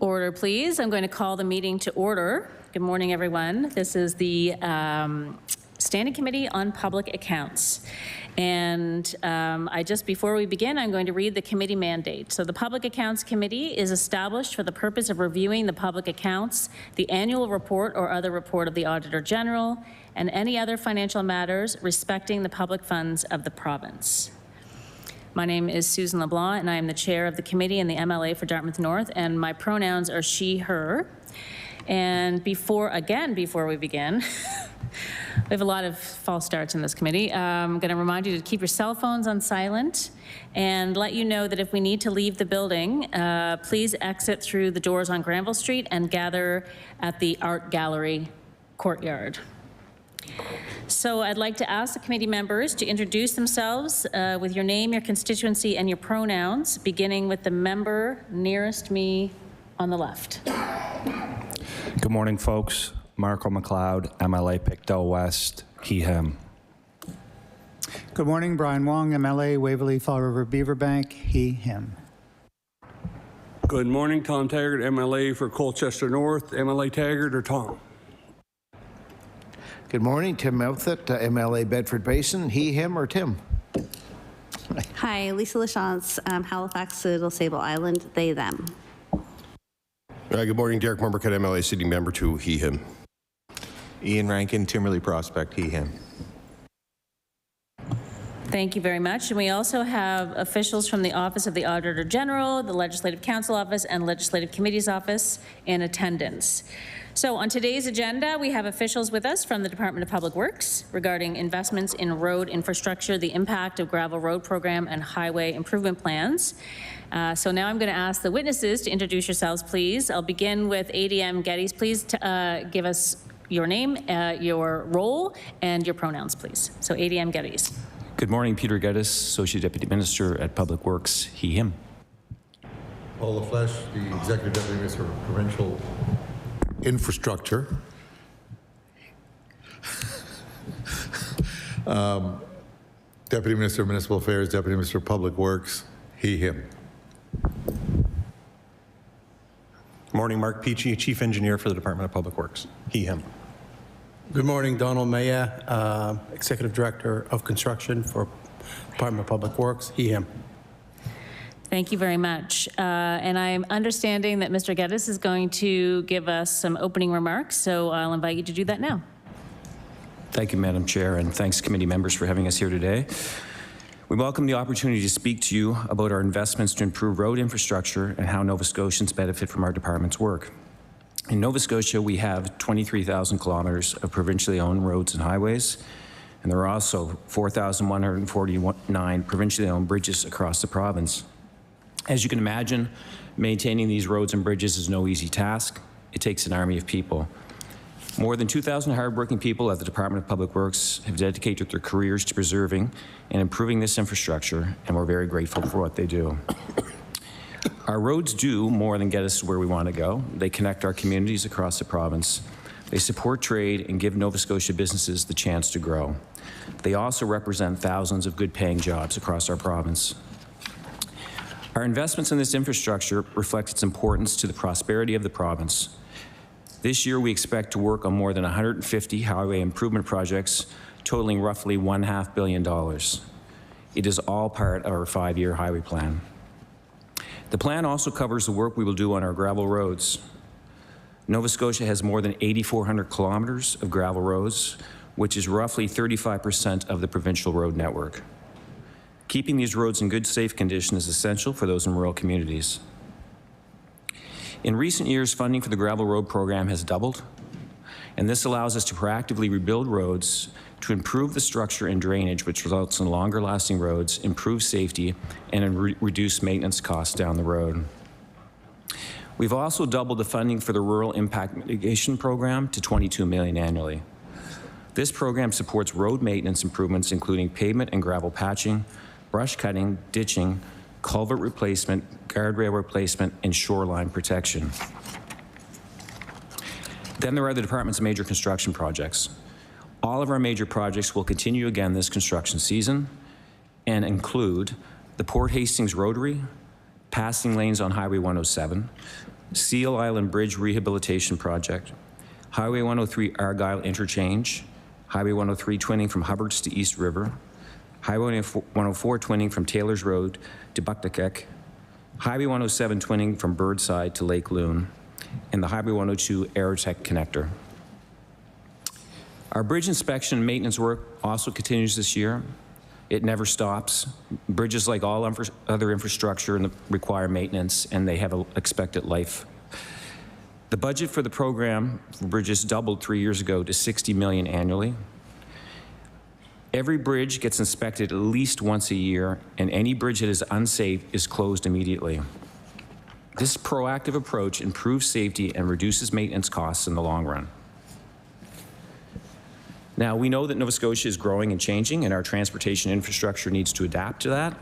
Order, please. I'm going to call the meeting to order. Good morning, everyone. This is the Standing Committee on Public Accounts. And before we begin, I'm going to read the committee mandate. So the Public Accounts Committee is established for the purpose of reviewing the public accounts, the annual report or other report of the Auditor General, and any other financial matters respecting the public funds of the province. My name is Susan LeBlanc, and I am the chair of the committee and the MLA for Dartmouth North, and my pronouns are she, her. And before we begin, we have a lot of false starts in this committee. I'm going to remind you to keep your cell phones on silent and let you know that if we need to leave the building, please exit through the doors on Granville Street and gather at the Art Gallery courtyard. So I'd like to ask the committee members to introduce themselves with your name, your constituency, and your pronouns, beginning with the member nearest me on the left. Good morning, folks. Marco McLeod, MLA Pictou West, he, him. Good morning, Brian Wong, MLA Waverley Fall River Beaverbank, he, him. Good morning, Tom Taggart, MLA for Colchester North, MLA Taggart or Tom. Good morning, Tim Mouthett, MLA Bedford Basin, he, him, or Tim? Hi, Lisa Lachance, Halifax, Citadel, Sable Island, they, them. Good morning, Derek Mumbercut, MLA Sitting Member 2, he, him. Ian Rankin, Timberley Prospect, he, him. Thank you very much. And we also have officials from the Office of the Auditor General, the Legislative Council Office, and Legislative Committee's Office in attendance. So on today's agenda, we have officials with us from the Department of Public Works regarding investments in road infrastructure, the impact of gravel road program, and highway improvement plans. So now I'm going to ask the witnesses to introduce yourselves, please. I'll begin with ADM Geddes. Please give us your name, your role, and your pronouns, please. So ADM Geddes. Good morning, Peter Geddes, Associate Deputy Minister at Public Works, he, him. Paul LaFleche, the Executive Deputy Minister of Provincial Infrastructure. Deputy Minister of Municipal Affairs, Deputy Minister of Public Works, he, him. Morning, Mark Peachey, Chief Engineer for the Department of Public Works, he, him. Good morning, Donald Maillet, Executive Director of Construction for Department of Public Works, he, him. Thank you very much. And I'm understanding that Mr. Geddes is going to give us some opening remarks, so I'll invite you to do that now. Thank you, Madam Chair, and thanks committee members for having us here today. We welcome the opportunity to speak to you about our investments to improve road infrastructure and how Nova Scotians benefit from our department's work. In Nova Scotia, we have 23,000 kilometers of provincially owned roads and highways, and there are also 4,149 provincially owned bridges across the province. As you can imagine, maintaining these roads and bridges is no easy task. It takes an army of people. More than 2,000 hardworking people at the Department of Public Works have dedicated their careers to preserving and improving this infrastructure, and we're very grateful for what they do. Our roads do more than get us to where we want to go. They connect our communities across the province. They support trade and give Nova Scotia businesses the chance to grow. They also represent thousands of good-paying jobs across our province. Our investments in this infrastructure reflect its importance to the prosperity of the province. This year, we expect to work on more than 150 highway improvement projects, totaling roughly $1.5 billion. It is all part of our 5-year highway plan. The plan also covers the work we will do on our gravel roads. Nova Scotia has more than 8,400 kilometers of gravel roads, which is roughly 35% of the provincial road network. Keeping these roads in good, safe condition is essential for those in rural communities. In recent years, funding for the gravel road program has doubled, and this allows us to proactively rebuild roads to improve the structure and drainage, which results in longer lasting roads, improved safety, and reduced maintenance costs down the road. We've also doubled the funding for the Rural Impact Mitigation Program to $22 million annually. This program supports road maintenance improvements, including pavement and gravel patching, brush cutting, ditching, culvert replacement, guardrail replacement, and shoreline protection. Then there are the department's major construction projects. All of our major projects will continue again this construction season and include the Port Hastings Rotary, passing lanes on Highway 107, Seal Island Bridge Rehabilitation Project, Highway 103 Argyle Interchange, Highway 103 twinning from Hubbards to East River, Highway 104 twinning from Taylor's Road to Buktakek, Highway 107 twinning from Birdside to Lake Loon, and the Highway 102 Aerotech connector. Our bridge inspection and maintenance work also continues this year. It never stops. Bridges, like all other infrastructure, require maintenance, and they have an expected life. The budget for the program for bridges doubled 3 years ago to $60 million annually. Every bridge gets inspected at least once a year, and any bridge that is unsafe is closed immediately. This proactive approach improves safety and reduces maintenance costs in the long run. Now, we know that Nova Scotia is growing and changing, and our transportation infrastructure needs to adapt to that.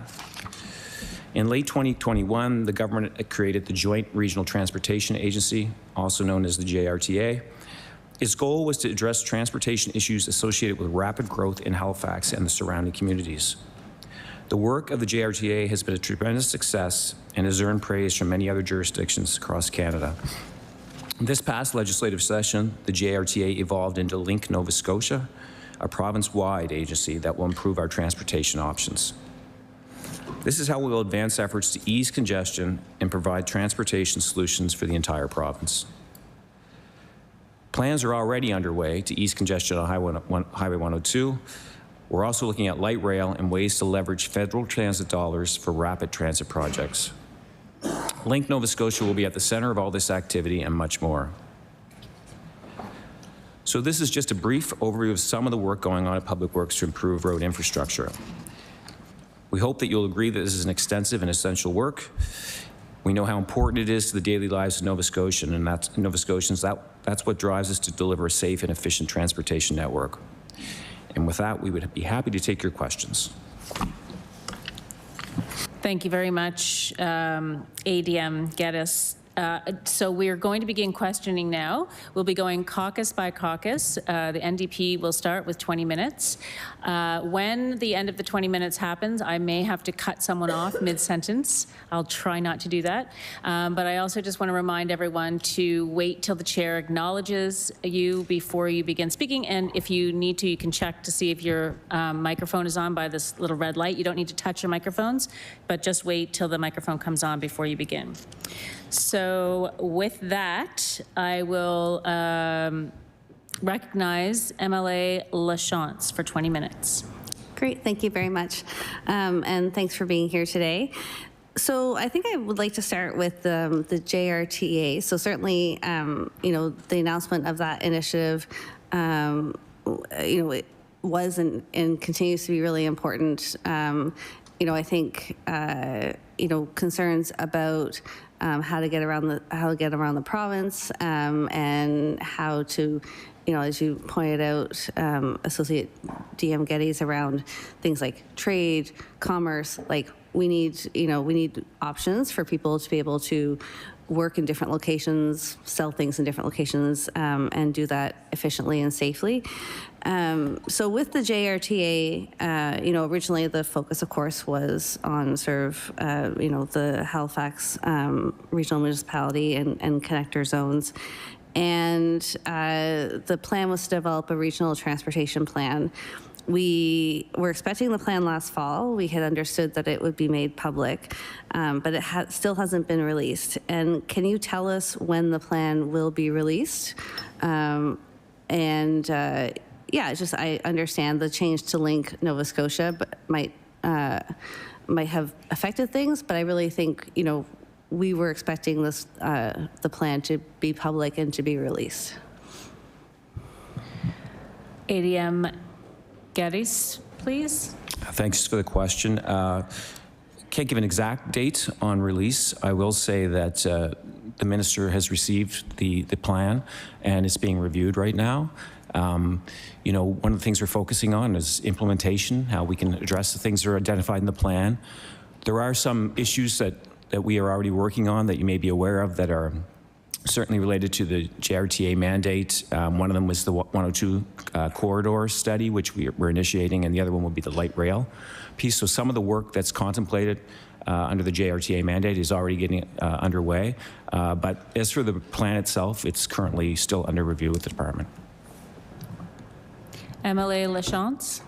In late 2021, the government created the Joint Regional Transportation Agency, also known as the JRTA. Its goal was to address transportation issues associated with rapid growth in Halifax and the surrounding communities. The work of the JRTA has been a tremendous success and has earned praise from many other jurisdictions across Canada. This past legislative session, the JRTA evolved into Link Nova Scotia, a province-wide agency that will improve our transportation options. This is how we will advance efforts to ease congestion and provide transportation solutions for the entire province. Plans are already underway to ease congestion on Highway 102. We're also looking at light rail and ways to leverage federal transit dollars for rapid transit projects. Link Nova Scotia will be at the center of all this activity and much more. So this is just a brief overview of some of the work going on at Public Works to improve road infrastructure. We hope that you'll agree that this is an extensive and essential work. We know how important it is to the daily lives of Nova Scotians, and that's what drives us to deliver a safe and efficient transportation network. And with that, we would be happy to take your questions. Thank you very much, ADM Geddes. So we're going to begin questioning now. We'll be going caucus by caucus. The NDP will start with 20 minutes. When the end of the 20 minutes happens, I may have to cut someone off mid-sentence. I'll try not to do that. But I also just want to remind everyone to wait till the chair acknowledges you before you begin speaking. And if you need to, you can check to see if your microphone is on by this little red light. You don't need to touch your microphones, but just wait till the microphone comes on before you begin. So with that, I will recognize MLA LaFleche for 20 minutes. Great, thank you very much. And thanks for being here today. So I think I would like to start with the JRTA. So certainly, the announcement of that initiative, it was and continues to be really important. I think, concerns about how to get around the province and how to, as you pointed out, Associate DM Geddes, around things like trade, commerce. Like we need options for people to be able to work in different locations, sell things in different locations, and do that efficiently and safely. So with the JRTA, originally the focus, of course, was on sort of, the Halifax regional municipality and connector zones. And the plan was to develop a regional transportation plan. We were expecting the plan last fall. We had understood that it would be made public, but it still hasn't been released. And can you tell us when the plan will be released? I understand the change to Link Nova Scotia might have affected things, but I really think, we were expecting this, the plan to be public and to be released. ADM Geddes, please. Thanks for the question. Can't give an exact date on release. I will say that the minister has received the plan and it's being reviewed right now. One of the things we're focusing on is implementation, how we can address the things that are identified in the plan. There are some issues that we are already working on that you may be aware of that are certainly related to the JRTA mandate. One of them was the 102 corridor study, which we're initiating, and the other one will be the light rail piece. So some of the work that's contemplated under the JRTA mandate is already getting underway. But as for the plan itself, it's currently still under review with the department. MLA LaChance.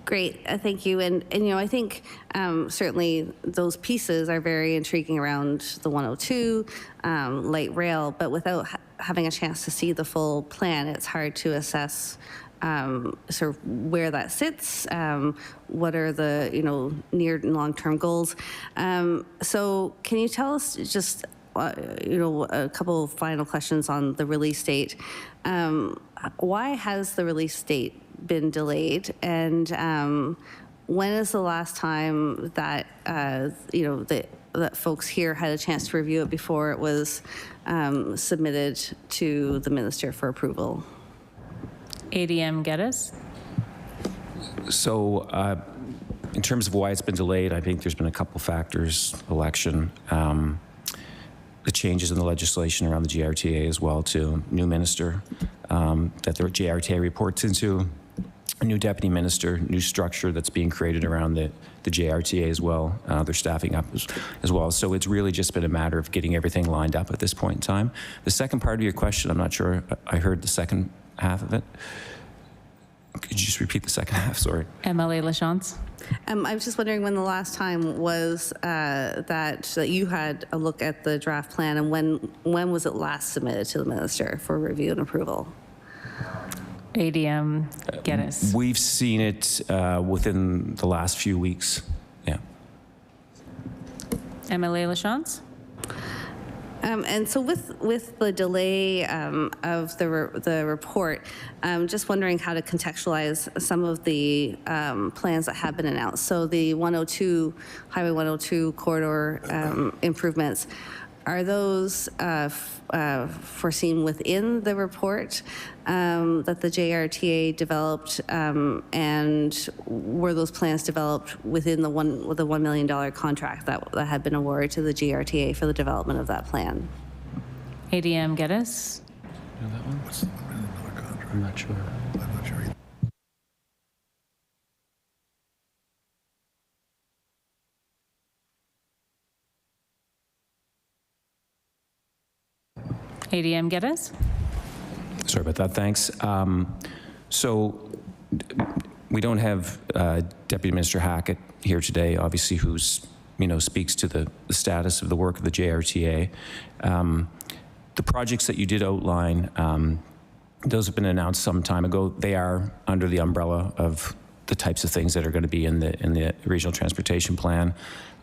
Great, thank you. And I think certainly those pieces are very intriguing around the 102, light rail, but without having a chance to see the full plan, it's hard to assess sort of where that sits, what are the, near and long-term goals. So can you tell us just, a couple of final questions on the release date. Why has the release date been delayed, and when is the last time that that folks here had a chance to review it before it was submitted to the minister for approval? ADM Geddes. So in terms of why it's been delayed, I think there's been a couple factors: election, the changes in the legislation around the JRTA as well, to new minister that the JRTA reports into, a new deputy minister, new structure that's being created around the JRTA as well. They're staffing up as well. So it's really just been a matter of getting everything lined up at this point in time. The second part of your question, I'm not sure I heard the second half of it. Could you just repeat the second half? Sorry. MLA LaChance. ADM Geddes. We've seen it within the last few weeks. Yeah. MLA LaChance. And so with the delay of the report, just wondering how to contextualize some of the plans that have been announced. So the 102, Highway 102 corridor improvements, are those foreseen within the report that the JRTA developed, and were those plans developed within the $1 million contract that had been awarded to the JRTA for the development of that plan? ADM Geddes. I'm not sure. ADM Geddes. Sorry about that. Thanks. So we don't have Deputy Minister Hackett here today, obviously, who's speaks to the status of the work of the JRTA. The projects that you did outline, those have been announced some time ago. They are under the umbrella of the types of things that are going to be in the regional transportation plan.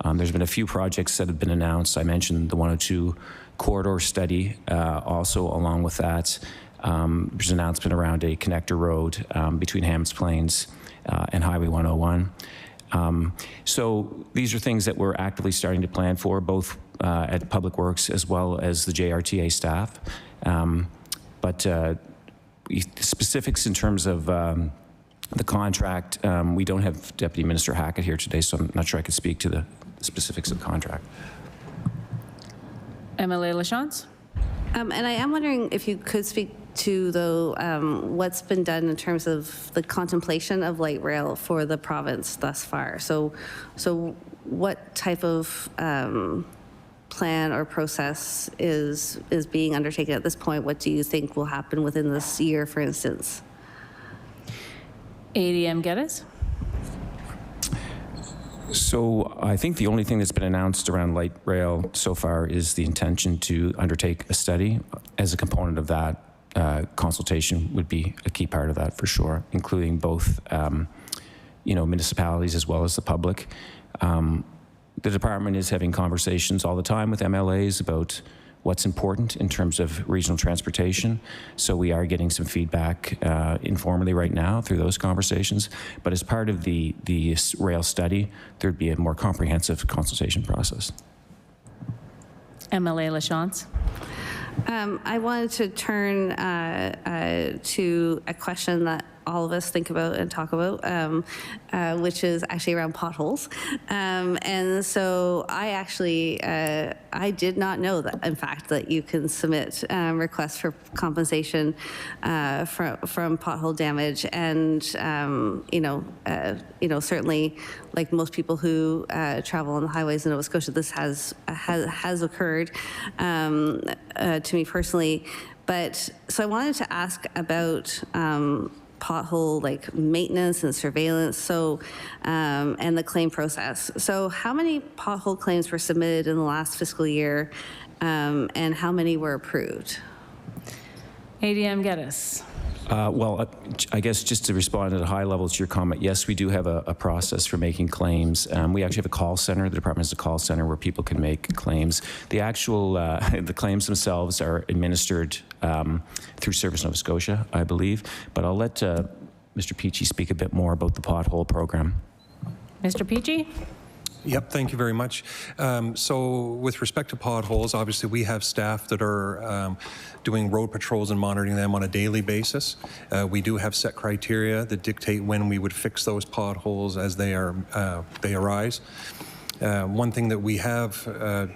There's been a few projects that have been announced. I mentioned the 102 corridor study. Also, along with that, there's an announcement around a connector road between Hammonds Plains and Highway 101. So these are things that we're actively starting to plan for, both at Public Works as well as the JRTA staff. But specifics in terms of the contract, we don't have Deputy Minister Hackett here today, so I'm not sure I could speak to the specifics of the contract. MLA LaChance. And I am wondering if you could speak to, though, what's been done in terms of the contemplation of light rail for the province thus far. So what type of plan or process is being undertaken at this point? What do you think will happen within this year, for instance? ADM Geddes. So I think the only thing that's been announced around light rail so far is the intention to undertake a study. As a component of that, consultation would be a key part of that for sure, including both municipalities as well as the public. The department is having conversations all the time with MLAs about what's important in terms of regional transportation. So we are getting some feedback informally right now through those conversations. But as part of the rail study, there'd be a more comprehensive consultation process. MLA LaChance. I wanted to turn to a question that all of us think about and talk about, which is actually around potholes. And so I actually, I did not know that, in fact, that you can submit requests for compensation from pothole damage. And, certainly, like most people who travel on the highways in Nova Scotia, this has occurred to me personally. But so I wanted to ask about pothole like maintenance and surveillance, so and the claim process. So how many pothole claims were submitted in the last fiscal year, and how many were approved? ADM Geddes. Well, I guess just to respond at a high level to your comment, yes, we do have a process for making claims. We actually have a call center. The department has a call center where people can make claims. The actual, the claims themselves are administered through Service Nova Scotia, I believe. But I'll let Mr. Peachey speak a bit more about the pothole program. Mr. Peachey? Yep, thank you very much. So with respect to potholes, obviously we have staff that are doing road patrols and monitoring them on a daily basis. We do have set criteria that dictate when we would fix those potholes as they arise. One thing that we have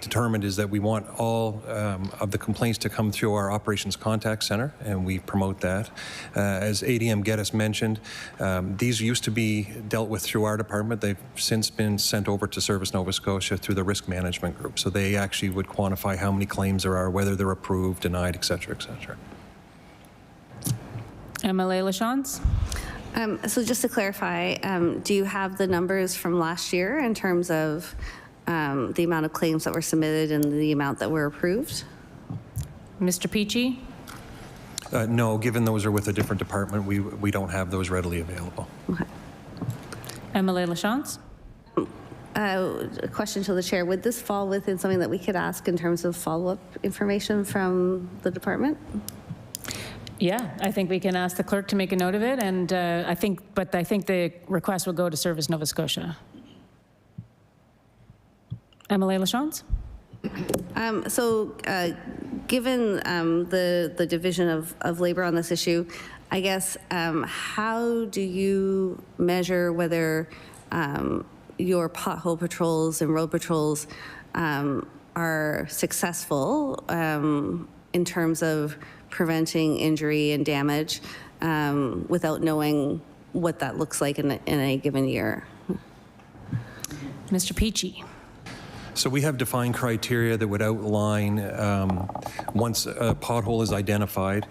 determined is that we want all of the complaints to come through our operations contact center, and we promote that. As ADM Geddes mentioned, these used to be dealt with through our department. They've since been sent over to Service Nova Scotia through the risk management group. So they actually would quantify how many claims there are, whether they're approved, denied, et cetera, et cetera. MLA LaChance? So just to clarify, do you have the numbers from last year in terms of the amount of claims that were submitted and the amount that were approved? Mr. Peachey? No, given those are with a different department, we don't have those readily available. Okay. MLA LaChance? A question to the chair. Would this fall within something that we could ask in terms of follow-up information from the department? Yeah, I think we can ask the clerk to make a note of it, and I think the request will go to Service Nova Scotia. MLA LaChance? Given the division of labor on this issue, I guess, how do you measure whether your pothole patrols and road patrols are successful in terms of preventing injury and damage without knowing what that looks like in a given year? Mr. Peachey? So we have defined criteria that would outline once a pothole is identified,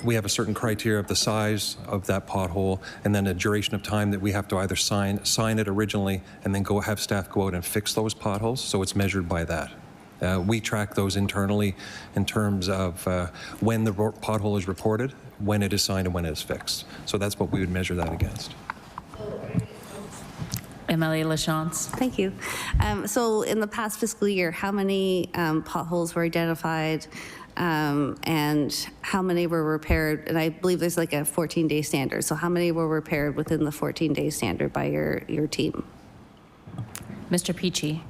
we have a certain criteria of the size of that pothole and then a duration of time that we have to either sign it originally and then have staff go out and fix those potholes. So it's measured by that. We track those internally in terms of when the pothole is reported, when it is signed, and when it is fixed. So that's what we would measure that against. MLA LaChance? Thank you. So in the past fiscal year, how many potholes were identified and how many were repaired? And I believe there's like a 14-day standard. So how many were repaired within the 14-day standard by your team? Mr. Peachey?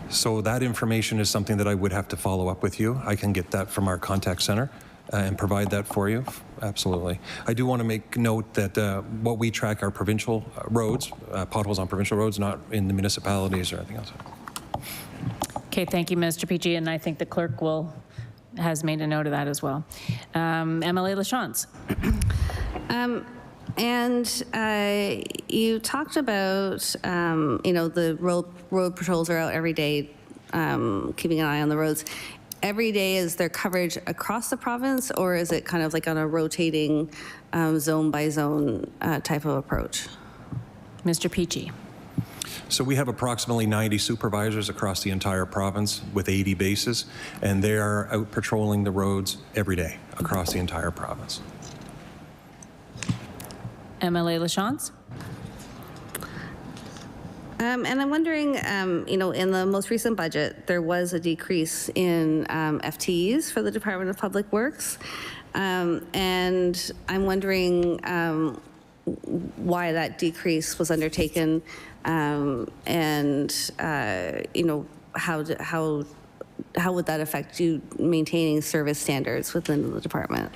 So that information is something that I would have to follow up with you. I can get that from our contact center and provide that for you. Absolutely. I do want to make note that what we track are provincial roads, potholes on provincial roads, not in the municipalities or anything else. Okay, thank you, Mr. Peachey, and I think the clerk has made a note of that as well. MLA LaChance? And you talked about, the road patrols are out every day, keeping an eye on the roads. Every day, is there coverage across the province, or is it kind of like on a rotating zone by zone type of approach? Mr. Peachey? So we have approximately 90 supervisors across the entire province with 80 bases, and they are out patrolling the roads every day across the entire province. MLA LaChance? And I'm wondering, in the most recent budget, there was a decrease in FTEs for the Department of Public Works. And I'm wondering why that decrease was undertaken and, how would that affect you maintaining service standards within the department?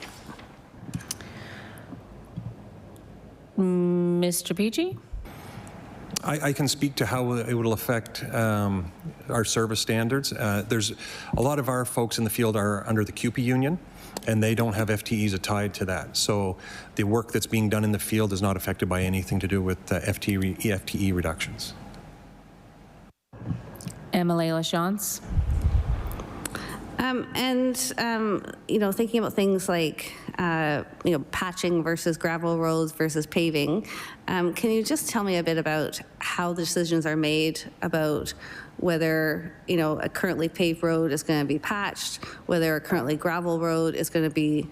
Mr. Peachey? I can speak to how it will affect our service standards. There's a lot of our folks in the field are under the CUPE union, and they don't have FTEs tied to that. So the work that's being done in the field is not affected by anything to do with FTE reductions. MLA LaChance? Thinking about things like, patching versus gravel roads versus paving, can you just tell me a bit about how the decisions are made about whether, a currently paved road is going to be patched, whether a currently gravel road is going to be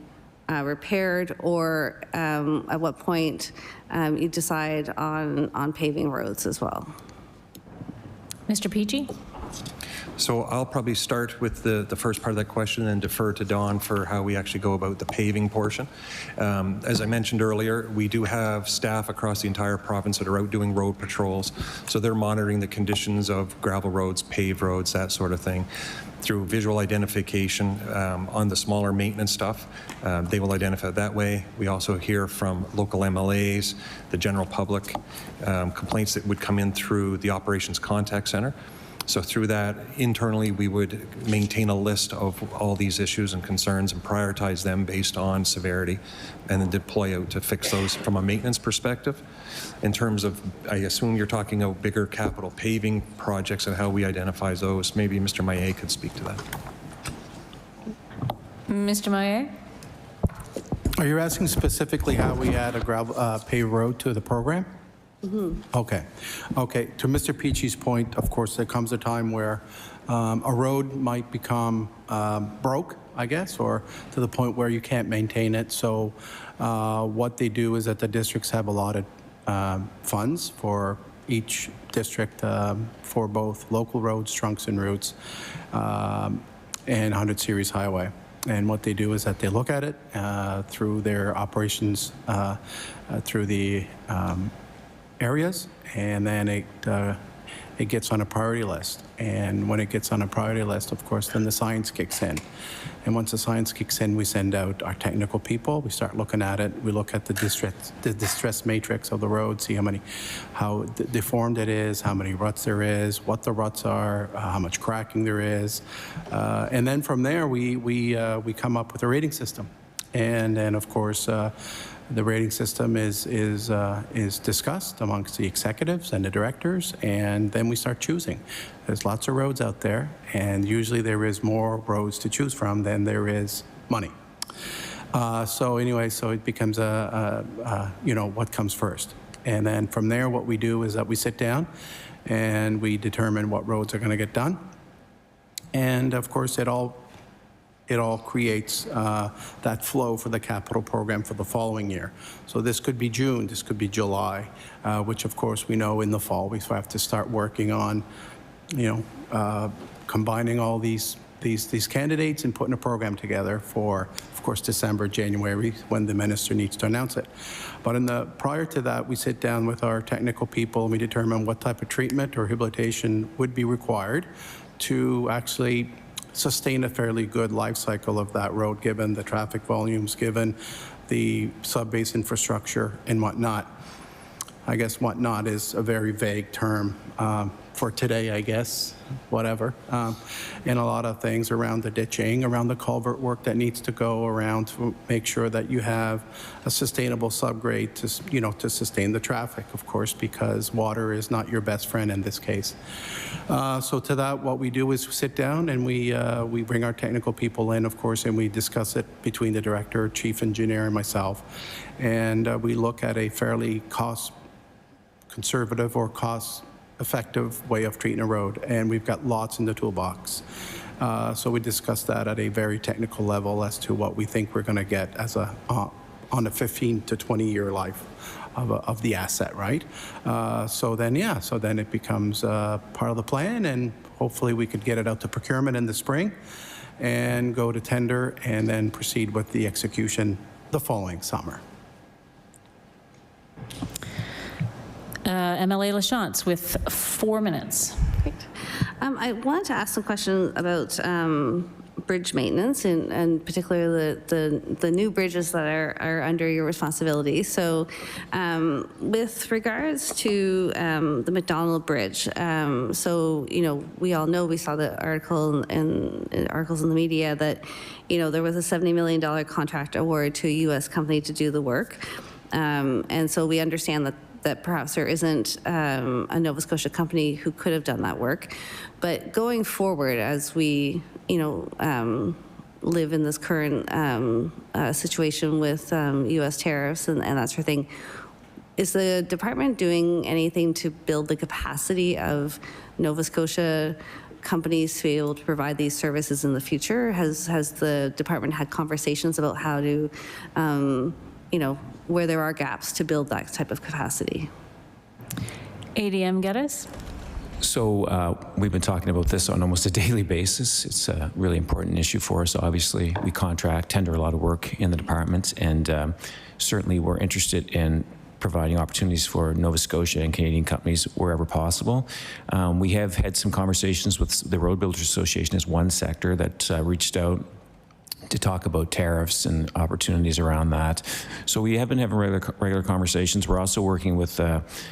repaired, or at what point you decide on paving roads as well? Mr. Peachey? So I'll probably start with the first part of that question and then defer to Don for how we actually go about the paving portion. As I mentioned earlier, we do have staff across the entire province that are out doing road patrols. So they're monitoring the conditions of gravel roads, paved roads, that sort of thing. Through visual identification on the smaller maintenance stuff, they will identify it that way. We also hear from local MLAs, the general public, complaints that would come in through the operations contact center. So through that, internally, we would maintain a list of all these issues and concerns and prioritize them based on severity, and then deploy out to fix those from a maintenance perspective. In terms of, I assume you're talking about bigger capital paving projects and how we identify those. Maybe Mr. Maillet could speak to that. Mr. Maillet? Are you asking specifically how we add a gravel paved road to the program? Okay. To Mr. Peachey's point, of course, there comes a time where a road might become broke, I guess, or to the point where you can't maintain it. So what they do is that the districts have allotted funds for each district for both local roads, trunks and routes, and 100 series highway. And what they do is that they look at it through their operations, through the areas, and then it gets on a priority list. And when it gets on a priority list, of course, then the science kicks in. And once the science kicks in, we send out our technical people. We start looking at it. We look at the distress matrix of the road, see how deformed it is, how many ruts there is, what the ruts are, how much cracking there is, and then from there we come up with a rating system. And then, of course, the rating system is discussed amongst the executives and the directors, and then we start choosing. There's lots of roads out there, and usually there is more roads to choose from than there is money. So it becomes what comes first. And then from there, what we do is that we sit down and we determine what roads are going to get done. And of course, it all creates that flow for the capital program for the following year. So this could be June, this could be July, which of course we know in the fall we have to start working on, combining all these candidates and putting a program together for, of course, December, January, when the minister needs to announce it. But prior to that, we sit down with our technical people and we determine what type of treatment or rehabilitation would be required to actually sustain a fairly good life cycle of that road, given the traffic volumes, given the sub-base infrastructure and whatnot. I guess whatnot is a very vague term for today, I guess, whatever. And a lot of things around the ditching, around the culvert work that needs to go around to make sure that you have a sustainable subgrade to sustain the traffic, of course, because water is not your best friend in this case. So to that, what we do is sit down and we bring our technical people in, of course, and we discuss it between the director, chief engineer, and myself. And we look at a fairly cost-conservative or cost-effective way of treating a road, and we've got lots in the toolbox. So we discuss that at a very technical level as to what we think we're going to get as on a 15 to 20-year life of the asset, right? So then it becomes part of the plan, and hopefully we could get it out to procurement in the spring and go to tender and then proceed with the execution the following summer. MLA LaChance with 4 minutes. Great. I wanted to ask a question about bridge maintenance, and particularly the new bridges that are under your responsibility. So with regards to the McDonald Bridge, so, you know, we all know, we saw the article and articles in the media that, you know, there was a $70 million contract award to a U.S. company to do the work. And so we understand that perhaps there isn't a Nova Scotia company who could have done that work. But going forward, as we, you know, live in this current situation with U.S. tariffs and that sort of thing, is the department doing anything to build the capacity of Nova Scotia companies to be able to provide these services in the future? Has the department had conversations about how to, you know, where there are gaps to build that type of capacity? ADM Geddes? So we've been talking about this on almost a daily basis. It's a really important issue for us. Obviously, we tender a lot of work in the department, and certainly we're interested in providing opportunities for Nova Scotia and Canadian companies wherever possible. We have had some conversations with the Road Builders Association as one sector that reached out to talk about tariffs and opportunities around that. So we have been having regular conversations. We're also working with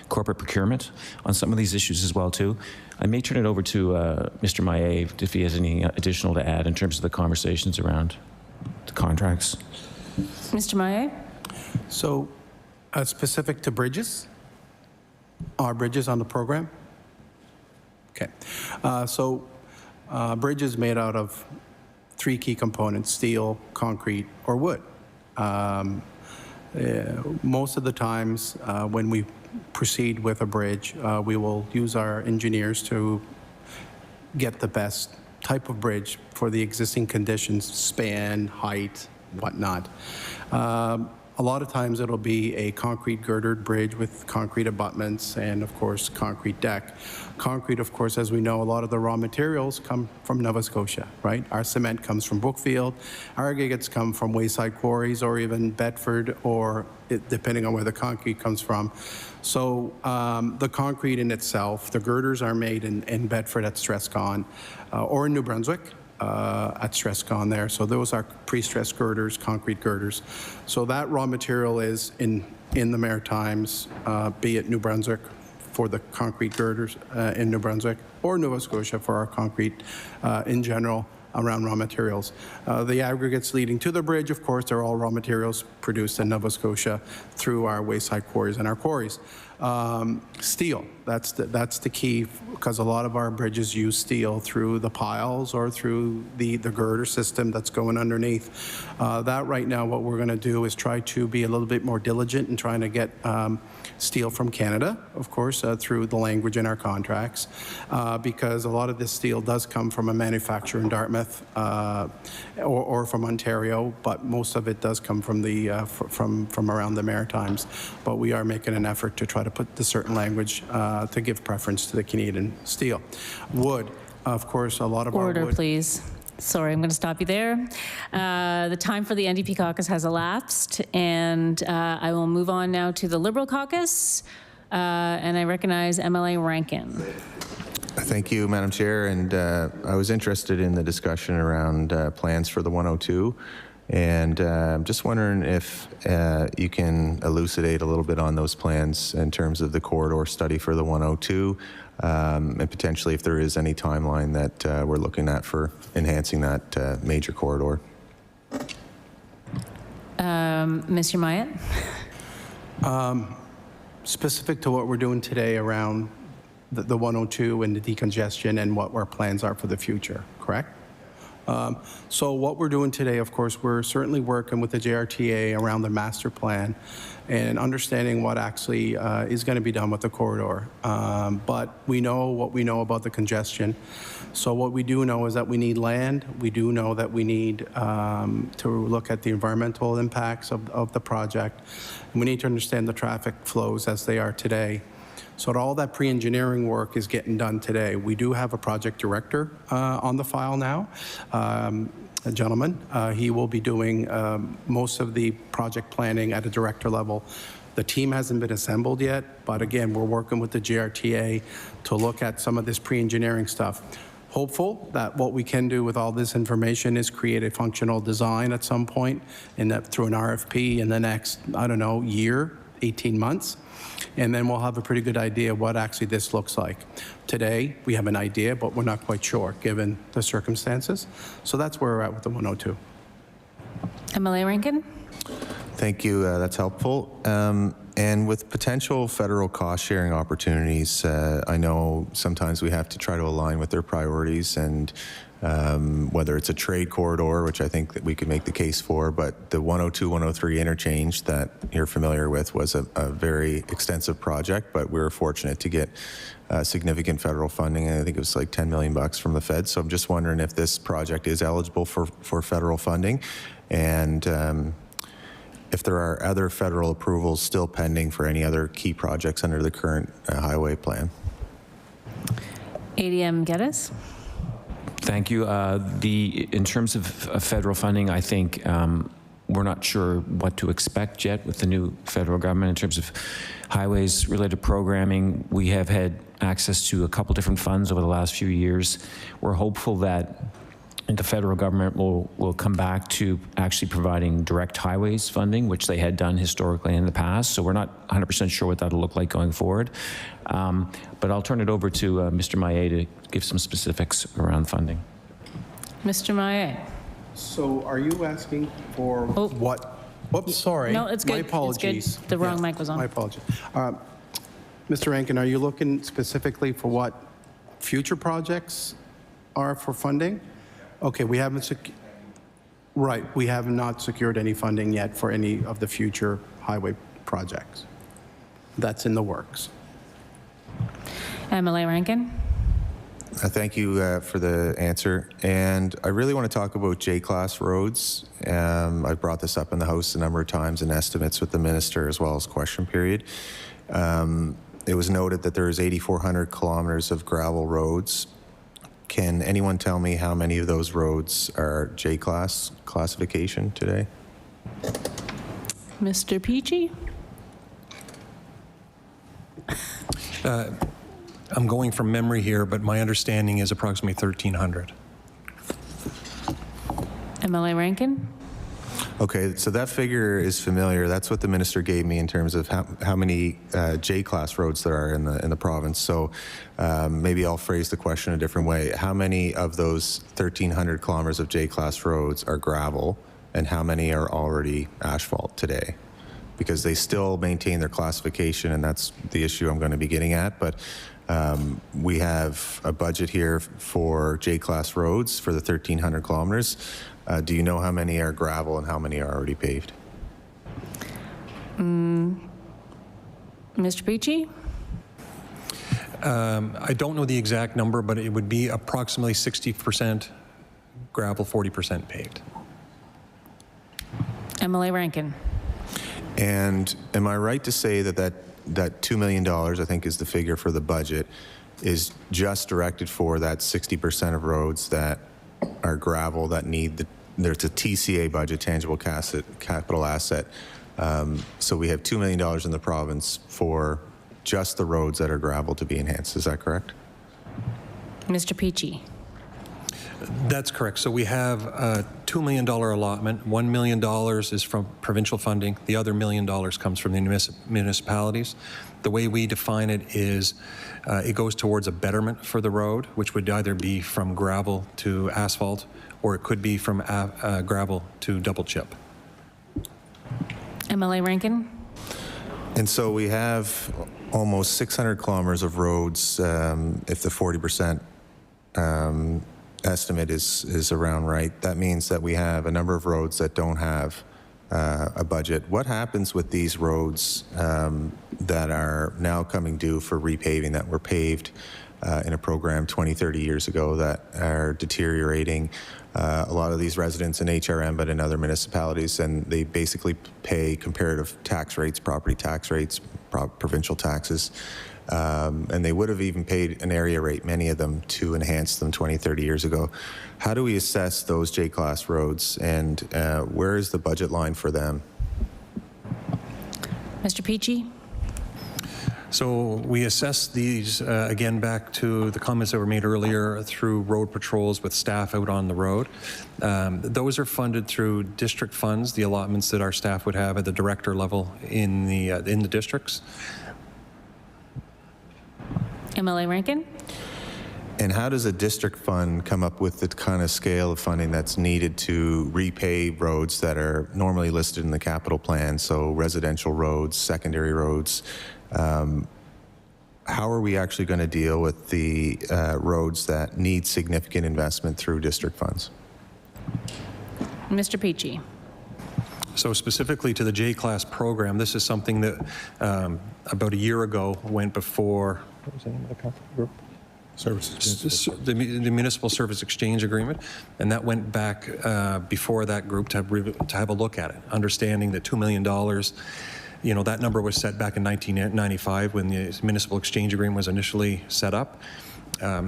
corporate procurement on some of these issues as well too. I may turn it over to Mr. Maillet if he has any additional to add in terms of the conversations around the contracts. Mr. Maillet? So specific to bridges, our bridges on the program? Okay. Bridges made out of 3 key components: steel, concrete, or wood. Most of the times when we proceed with a bridge, we will use our engineers to get the best type of bridge for the existing conditions, span, height, whatnot. A lot of times it'll be a concrete girdered bridge with concrete abutments and, of course, concrete deck. Concrete, of course, as we know, a lot of the raw materials come from Nova Scotia, right? Our cement comes from Brookfield. Our aggregates come from Wayside Quarries or even Bedford, or depending on where the concrete comes from. So the concrete in itself, the girders are made in Bedford at Strescon or in New Brunswick. At Strescon there. So those are pre-stressed girders, concrete girders. So that raw material is in the Maritimes, be it New Brunswick for the concrete girders in New Brunswick, or Nova Scotia for our concrete in general around raw materials. The aggregates leading to the bridge, of course, are all raw materials produced in Nova Scotia through our Wayside Quarries and our quarries. Steel, that's the key, because a lot of our bridges use steel through the piles or through the girder system that's going underneath. That right now, what we're going to do is try to be a little bit more diligent in trying to get steel from Canada, of course, through the language in our contracts, because a lot of this steel does come from a manufacturer in Dartmouth or from Ontario, but most of it does come from the from around the Maritimes. But we are making an effort to try to put the certain language to give preference to the Canadian steel. Wood, of course, a lot of our wood. Order, please. Sorry, I'm going to stop you there. The time for the NDP Caucus has elapsed, and I will move on now to the Liberal Caucus, and I recognize MLA Rankin. Thank you, Madam Chair, and I was interested in the discussion around plans for the 102, and I'm just wondering if you can elucidate a little bit on those plans in terms of the corridor study for the 102, and potentially if there is any timeline that we're looking at for enhancing that major corridor. Mr. Maillet? Specific to what we're doing today around the 102 and the decongestion and what our plans are for the future, correct? So what we're doing today, of course, we're certainly working with the JRTA around the master plan and understanding what actually is going to be done with the corridor. But we know what we know about the congestion. So what we do know is that we need land. We do know that we need to look at the environmental impacts of the project. And we need to understand the traffic flows as they are today. So all that pre-engineering work is getting done today. We do have a project director on the file now, a gentleman. He will be doing most of the project planning at a director level. The team hasn't been assembled yet, but again, we're working with the JRTA to look at some of this pre-engineering stuff. hopeful that what we can do with all this information is create a functional design at some point, and that through an RFP in the next, I don't know, year, 18 months. And then we'll have a pretty good idea what actually this looks like. Today, we have an idea, but we're not quite sure, given the circumstances. So that's where we're at with the 102. MLA Rankin? Thank you. That's helpful. And with potential federal cost-sharing opportunities, I know sometimes we have to try to align with their priorities, and whether it's a trade corridor, which I think that we could make the case for, but the 102, 103 interchange that you're familiar with was a very extensive project, but we were fortunate to get significant federal funding. I think it was like $10 million from the Fed. So I'm just wondering if this project is eligible for federal funding, and if there are other federal approvals still pending for any other key projects under the current highway plan. ADM Geddes? Thank you. In terms of federal funding, I think we're not sure what to expect yet with the new federal government in terms of highways-related programming. We have had access to a couple different funds over the last few years. We're hopeful that the federal government will come back to actually providing direct highways funding, which they had done historically in the past. So we're not 100% sure what that'll look like going forward. But I'll turn it over to Mr. Maillet to give some specifics around funding. Mr. Maillet? So are you asking for what? Whoops, sorry. No, it's good. My apologies. It's good. The wrong mic was on. My apologies. Mr. Rankin, are you looking specifically for what future projects are for funding? Okay, we haven't we have not secured any funding yet for any of the future highway projects. That's in the works. MLA Rankin? Thank you for the answer. And I really want to talk about J-class roads. I've brought this up in the House a number of times in estimates with the minister as well as question period. It was noted that there is 8,400 kilometers of gravel roads. Can anyone tell me how many of those roads are J-class classification today? Mr. Peachey? I'm going from memory here, but my understanding is approximately 1,300. MLA Rankin? Okay, so that figure is familiar. That's what the minister gave me in terms of how many J-class roads there are in the province. So maybe I'll phrase the question a different way. How many of those 1,300 kilometers of J-class roads are gravel, and how many are already asphalt today? Because they still maintain their classification, and that's the issue I'm going to be getting at. But we have a budget here for J-class roads for the 1,300 kilometers. Do you know how many are gravel and how many are already paved? Mr. Peachey? I don't know the exact number, but it would be approximately 60% gravel, 40% paved. MLA Rankin? And am I right to say that $2 million, I think is the figure for the budget, is just directed for that 60% of roads that are gravel that need there's a TCA budget, tangible capital asset. So we have $2 million in the province for just the roads that are gravel to be enhanced. Is that correct? Mr. Peachey? That's correct. So we have a $2 million allotment. $1 million is from provincial funding. The other $1 million comes from the municipalities. The way we define it is it goes towards a betterment for the road, which would either be from gravel to asphalt, or it could be from gravel to double chip. MLA Rankin? And so we have almost 600 kilometers of roads, if the 40% estimate is around right. That means that we have a number of roads that don't have a budget. What happens with these roads that are now coming due for repaving, that were paved in a program 20, 30 years ago, that are deteriorating? A lot of these residents in HRM, but in other municipalities, and they basically pay comparative tax rates, property tax rates, provincial taxes. And they would have even paid an area rate, many of them, to enhance them 20, 30 years ago. How do we assess those J-class roads, and where is the budget line for them? Mr. Peachey? So we assess these, again, back to the comments that were made earlier, through road patrols with staff out on the road. Those are funded through district funds, the allotments that our staff would have at the director level in the districts. MLA Rankin? And how does a district fund come up with the kind of scale of funding that's needed to repay roads that are normally listed in the capital plan, so residential roads, secondary roads? How are we actually going to deal with the roads that need significant investment through district funds? Mr. Peachey? So specifically to the J-Class program, this is something that about a year ago went before, what was the name of the company group? The Municipal Service Exchange Agreement, and that went back before that group to have a look at it, understanding that $2 million, you know, that number was set back in 1995 when the Municipal Exchange Agreement was initially set up.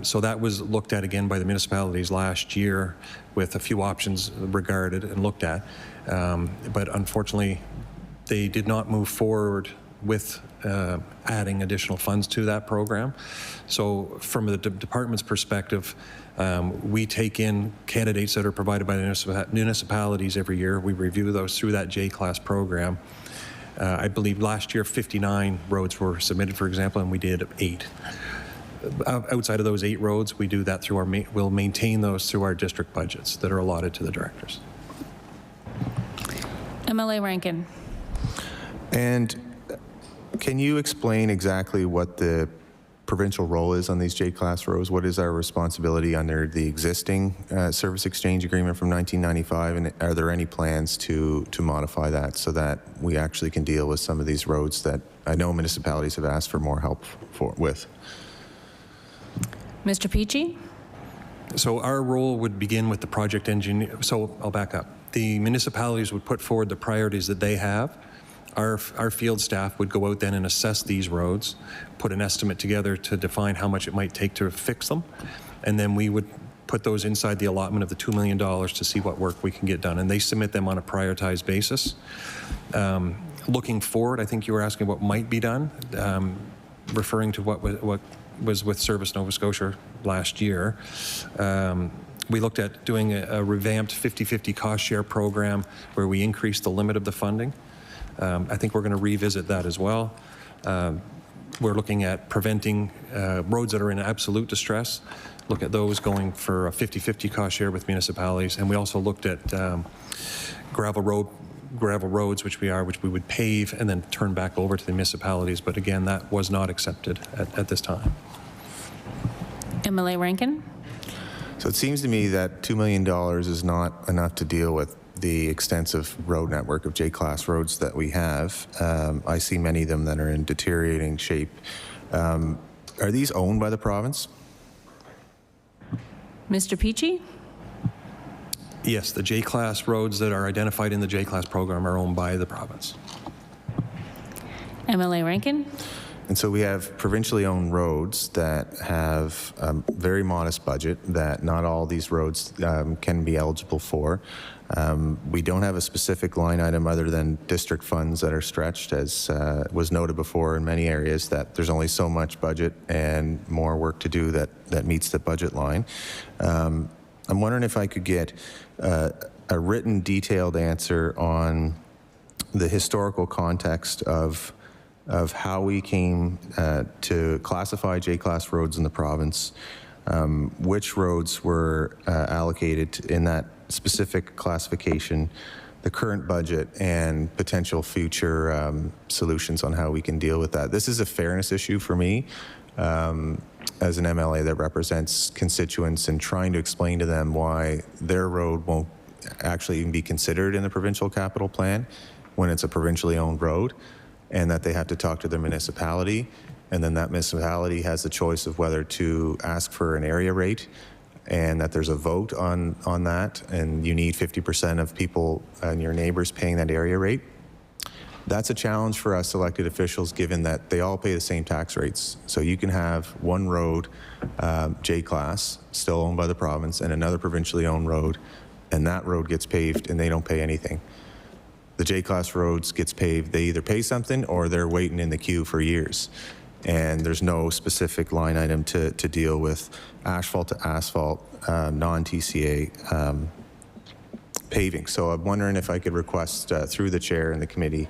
So that was looked at again by the municipalities last year with a few options regarded and looked at. But unfortunately, they did not move forward with adding additional funds to that program. So from the department's perspective, we take in candidates that are provided by the municipalities every year. We review those through that J-Class program. I believe last year 59 roads were submitted, for example, and we did 8. Outside of those 8 roads, we do that through our, we'll maintain those through our district budgets that are allotted to the directors. MLA Rankin? And can you explain exactly what the provincial role is on these J-Class roads? What is our responsibility under the existing service exchange agreement from 1995? And are there any plans to modify that so that we actually can deal with some of these roads that I know municipalities have asked for more help with? Mr. Peachey? So our role would begin with the project engineer. So I'll back up. The municipalities would put forward the priorities that they have. Our field staff would go out then and assess these roads, put an estimate together to define how much it might take to fix them, and then we would put those inside the allotment of the $2 million to see what work we can get done, and they submit them on a prioritized basis. Looking forward, I think you were asking what might be done, referring to what was with Service Nova Scotia last year. We looked at doing a revamped 50-50 cost share program where we increased the limit of the funding. I think we're going to revisit that as well. We're looking at preventing roads that are in absolute distress, look at those going for a 50-50 cost share with municipalities. And we also looked at gravel roads, which we would pave and then turn back over to the municipalities. But again, that was not accepted at this time. MLA Rankin? So it seems to me that $2 million is not enough to deal with the extensive road network of J-Class roads that we have. I see many of them that are in deteriorating shape. Are these owned by the province? Mr. Peachey? Yes, the J-Class roads that are identified in the J-Class program are owned by the province. MLA Rankin? And so we have provincially owned roads that have a very modest budget that not all these roads can be eligible for. We don't have a specific line item other than district funds that are stretched, as was noted before in many areas, that there's only so much budget and more work to do that meets the budget line. I'm wondering if I could get a written detailed answer on the historical context of how we came to classify J-Class roads in the province, which roads were allocated in that specific classification, the current budget, and potential future solutions on how we can deal with that. This is a fairness issue for me as an MLA that represents constituents and trying to explain to them why their road won't actually even be considered in the provincial capital plan when it's a provincially owned road, and that they have to talk to their municipality, and then that municipality has the choice of whether to ask for an area rate, and that there's a vote on that, and you need 50% of people and your neighbors paying that area rate. That's a challenge for us elected officials, given that they all pay the same tax rates. So you can have one road, J-Class, still owned by the province, and another provincially owned road, and that road gets paved and they don't pay anything. The J-Class roads gets paved, they either pay something or they're waiting in the queue for years. and there's no specific line item to deal with asphalt to asphalt, non-TCA paving. So I'm wondering if I could request through the chair and the committee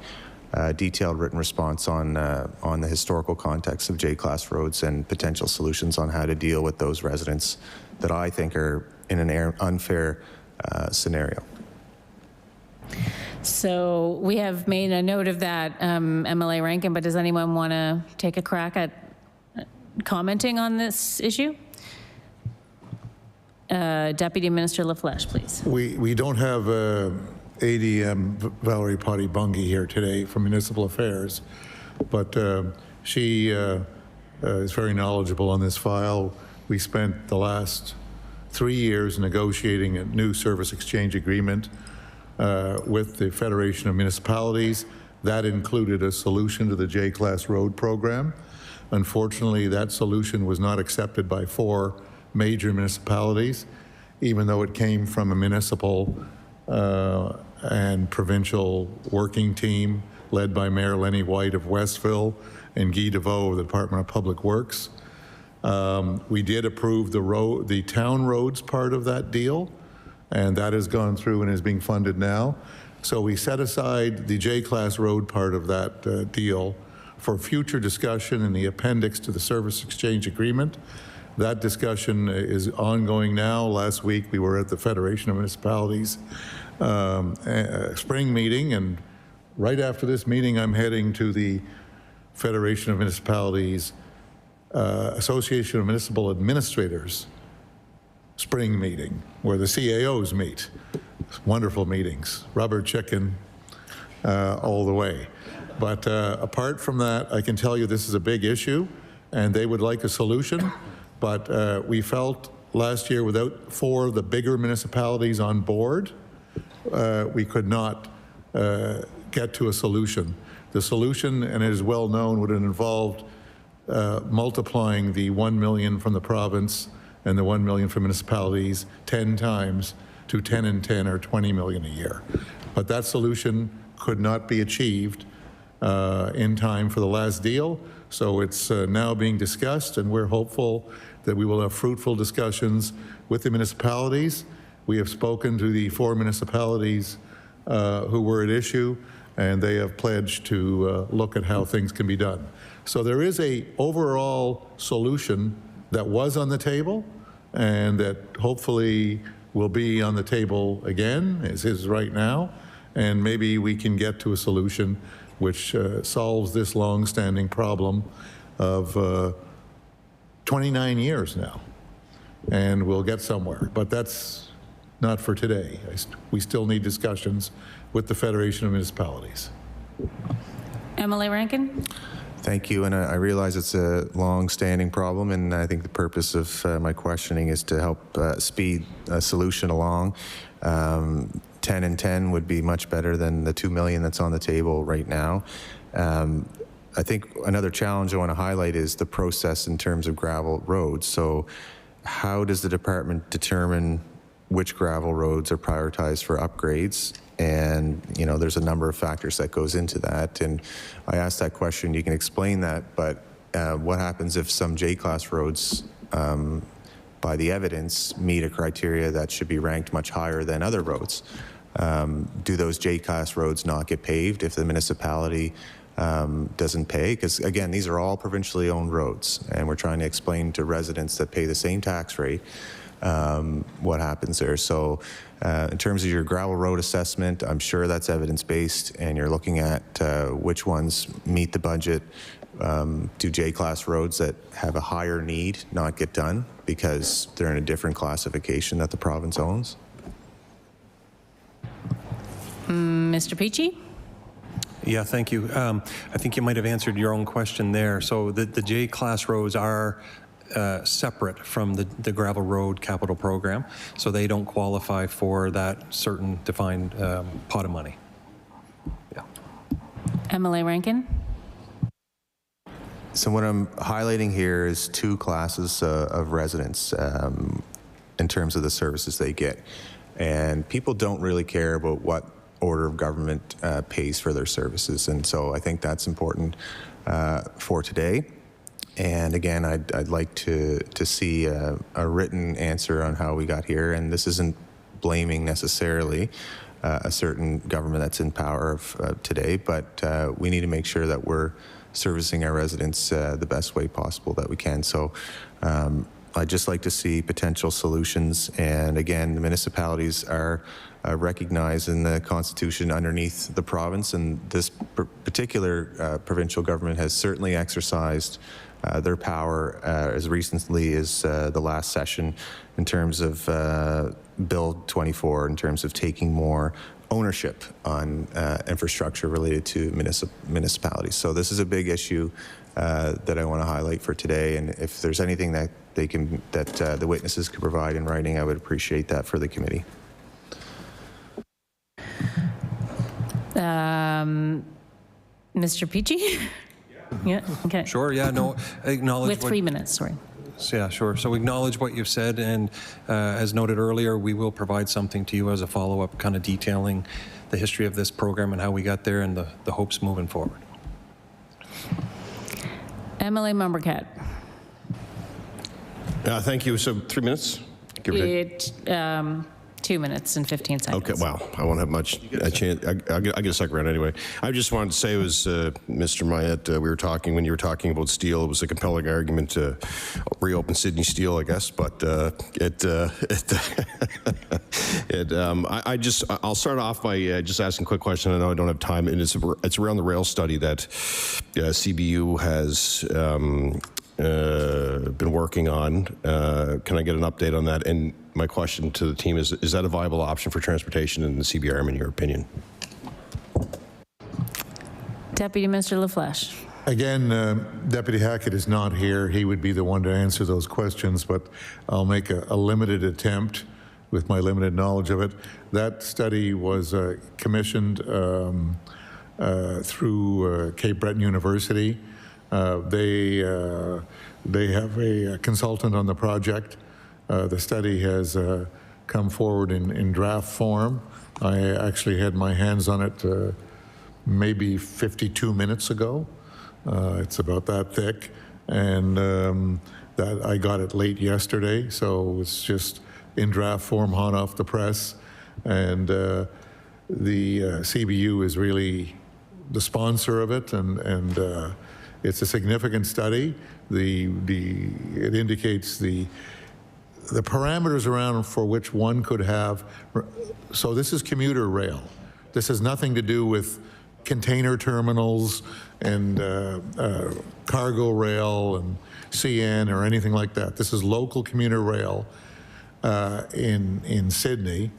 detailed written response on the historical context of J-class roads and potential solutions on how to deal with those residents that I think are in an unfair scenario. So we have made a note of that, MLA Rankin, but does anyone want to take a crack at commenting on this issue? Deputy Minister LaFleche, please. We don't have ADM Valerie Potty-Bungie here today from Municipal Affairs, but she is very knowledgeable on this file. We spent the last 3 years negotiating a new service exchange agreement with the Federation of Municipalities. That included a solution to the J-class road program. Unfortunately, that solution was not accepted by 4 major municipalities, even though it came from a municipal and provincial working team led by Mayor Lenny White of Westville and Guy DeVoe of the Department of Public Works. We did approve the town roads part of that deal, and that has gone through and is being funded now. So we set aside the J-class road part of that deal for future discussion in the appendix to the service exchange agreement. That discussion is ongoing now. Last week we were at the Federation of Municipalities spring meeting, and right after this meeting I'm heading to the Federation of Municipalities Association of Municipal Administrators spring meeting where the CAOs meet. Wonderful meetings, rubber chicken all the way. But apart from that, I can tell you this is a big issue and they would like a solution. But we felt last year without 4 of the bigger municipalities on board, we could not get to a solution. The solution, and it is well known, would have involved multiplying the 1 million from the province and the 1 million from municipalities 10 times to 10 and 10 or 20 million a year. But that solution could not be achieved in time for the last deal. So it's now being discussed, and we're hopeful that we will have fruitful discussions with the municipalities. We have spoken to the 4 municipalities who were at issue, and they have pledged to look at how things can be done. So there is a overall solution that was on the table and that hopefully will be on the table again, as is right now, and maybe we can get to a solution which solves this long-standing problem of 29 years now, and we'll get somewhere. But that's not for today. We still need discussions with the Federation of Municipalities. MLA Rankin? Thank you, and I realize it's a long-standing problem, and I think the purpose of my questioning is to help speed a solution along. 10 and 10 would be much better than the 2 million that's on the table right now. I think another challenge I want to highlight is the process in terms of gravel roads. So how does the department determine which gravel roads are prioritized for upgrades? And, you know, there's a number of factors that goes into that. And I asked that question, you can explain that, but what happens if some J-class roads, by the evidence, meet a criteria that should be ranked much higher than other roads? Do those J-class roads not get paved if the municipality doesn't pay? Because again, these are all provincially owned roads, and we're trying to explain to residents that pay the same tax rate what happens there. So in terms of your gravel road assessment, I'm sure that's evidence-based, and you're looking at which ones meet the budget. Do J-class roads that have a higher need not get done because they're in a different classification that the province owns? Mr. Peachey? Yeah, thank you. I think you might have answered your own question there. So the J-class roads are separate from the gravel road capital program, so they don't qualify for that certain defined pot of money. Yeah. MLA Rankin? So what I'm highlighting here is 2 classes of residents in terms of the services they get. And people don't really care about what order of government pays for their services. And so I think that's important for today. And again, I'd like to see a written answer on how we got here. And this isn't blaming necessarily a certain government that's in power today, but we need to make sure that we're servicing our residents the best way possible that we can. So I'd just like to see potential solutions. And again, the municipalities are recognized in the Constitution underneath the province, and this particular provincial government has certainly exercised their power as recently as the last session in terms of Bill 24, in terms of taking more ownership on infrastructure related to municipalities. So this is a big issue that I want to highlight for today, and if there's anything that the witnesses could provide in writing, I would appreciate that for the committee. Mr. Peachey? Yeah, okay. Sure, yeah, no, I acknowledge With 3 minutes, sorry. Yeah, sure. So we acknowledge what you've said, and as noted earlier, we will provide something to you as a follow-up, kind of detailing the history of this program and how we got there and the hopes moving forward. MLA Membercat. Thank you. So 3 minutes? Give or take. 2 minutes and 15 seconds. Okay, wow. I won't have much a chance. I get a second round anyway. I just wanted to say it was, Mr. Maillet, when you were talking about steel, it was a compelling argument to reopen Sydney Steel, I guess, but I'll start off by just asking a quick question. I know I don't have time, and it's around the rail study that CBU has been working on. Can I get an update on that? And my question to the team is that a viable option for transportation in the CBRM, in your opinion? Deputy Minister LaFleche. Again, Deputy Hackett is not here. He would be the one to answer those questions, but I'll make a limited attempt with my limited knowledge of it. That study was commissioned through Cape Breton University. They have a consultant on the project. The study has come forward in draft form. I actually had my hands on it maybe 52 minutes ago. It's about that thick, and that I got it late yesterday, so it's just in draft form, hot off the press. And the CBU is really the sponsor of it, and it's a significant study. It indicates the parameters around for which one could have. So this is commuter rail. This has nothing to do with container terminals and cargo rail and CN or anything like that. This is local commuter rail in Sydney,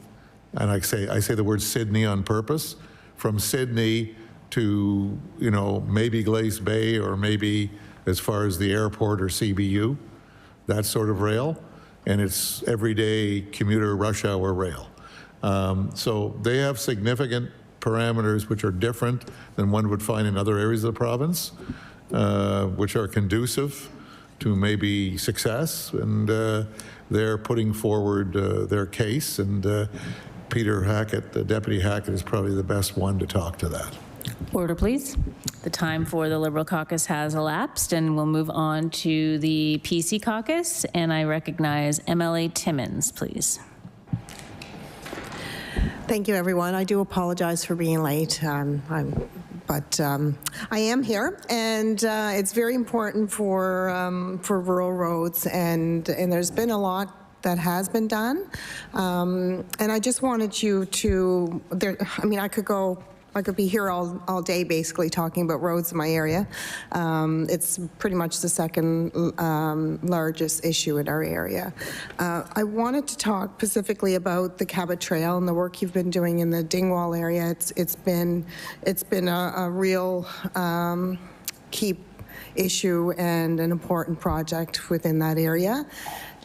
and I say the word Sydney on purpose. From Sydney to, maybe Glace Bay, or maybe as far as the airport or CBU, that sort of rail. And it's everyday commuter rush hour rail. So they have significant parameters which are different than one would find in other areas of the province, which are conducive to maybe success. And they're putting forward their case. And Peter Hackett, the Deputy Hackett, is probably the best one to talk to that. Order, please. The time for the Liberal caucus has elapsed, and we'll move on to the PC caucus, and I recognize MLA Timmins, please. Thank you, everyone. I do apologize for being late, but I am here, and it's very important for rural roads, and there's been a lot that has been done, and I just wanted you to. I could be here all day basically talking about roads in my area. It's pretty much the second largest issue in our area. I wanted to talk specifically about the Cabot Trail and the work you've been doing in the Dingwall area. It's been a real key issue and an important project within that area.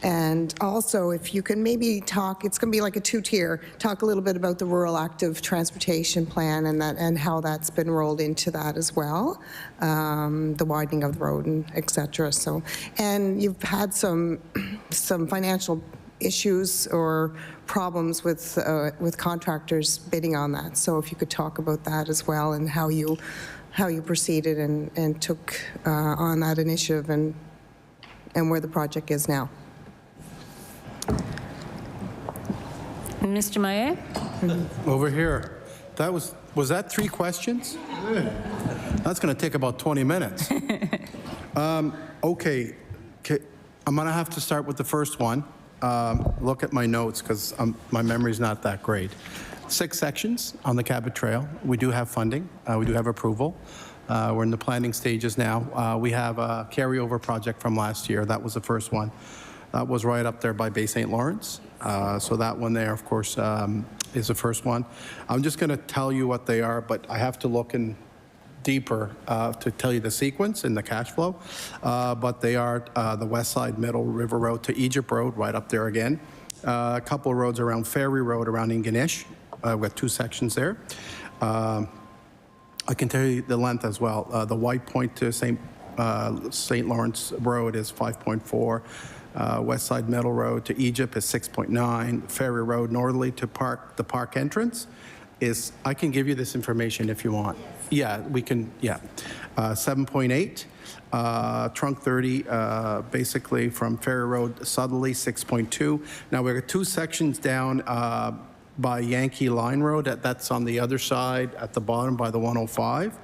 And also, if you can maybe talk, it's going to be like a two-tier, talk a little bit about the Rural Active Transportation Plan and how that's been rolled into that as well, the widening of the road and et cetera. So, and you've had some financial issues or problems with contractors bidding on that. So if you could talk about that as well and how you how you proceeded and took on that initiative and where the project is now. Mr. Maillet? Over here. Was that 3 questions? That's going to take about 20 minutes. Okay. I'm going to have to start with the first one. Look at my notes because my memory's not that great. 6 sections on the Cabot Trail. We do have funding. We do have approval. We're in the planning stages now. We have a carryover project from last year. That was the first one. That was right up there by Bay St. Lawrence. So that one there, of course, is the first one. I'm just going to tell you what they are, but I have to look in deeper to tell you the sequence and the cash flow. But they are the West Side Middle River Road to Egypt Road, right up there again. A couple of roads around Ferry Road around Ingonish. We've got 2 sections there. I can tell you the length as well. The White Point to St. Lawrence Road is 5.4. West Side Middle Road to Egypt is 6.9. Ferry Road northerly to the park entrance is, I can give you this information if you want. Yeah, we can, yeah. 7.8. Trunk 30, basically from Ferry Road southerly, 6.2. Now we've got 2 sections down by Yankee Line Road. That's on the other side at the bottom by the 105.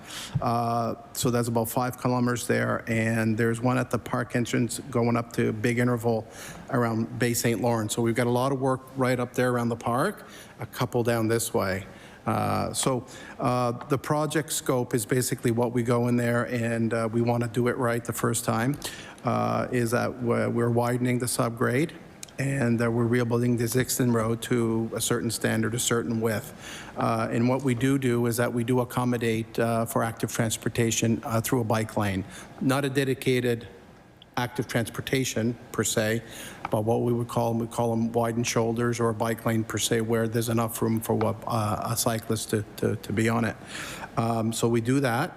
So that's about 5 kilometers there. And there's one at the park entrance going up to Big Interval around Bay St. Lawrence. So we've got a lot of work right up there around the park, a couple down this way. The project scope is basically what we go in there and we want to do it right the first time, is that we're widening the subgrade and we're rebuilding the Zixton Road to a certain standard, a certain width. And what we do is that we do accommodate for active transportation through a bike lane. Not a dedicated active transportation per se, but what we would call them widened shoulders or a bike lane per se, where there's enough room for a cyclist to be on it. So we do that.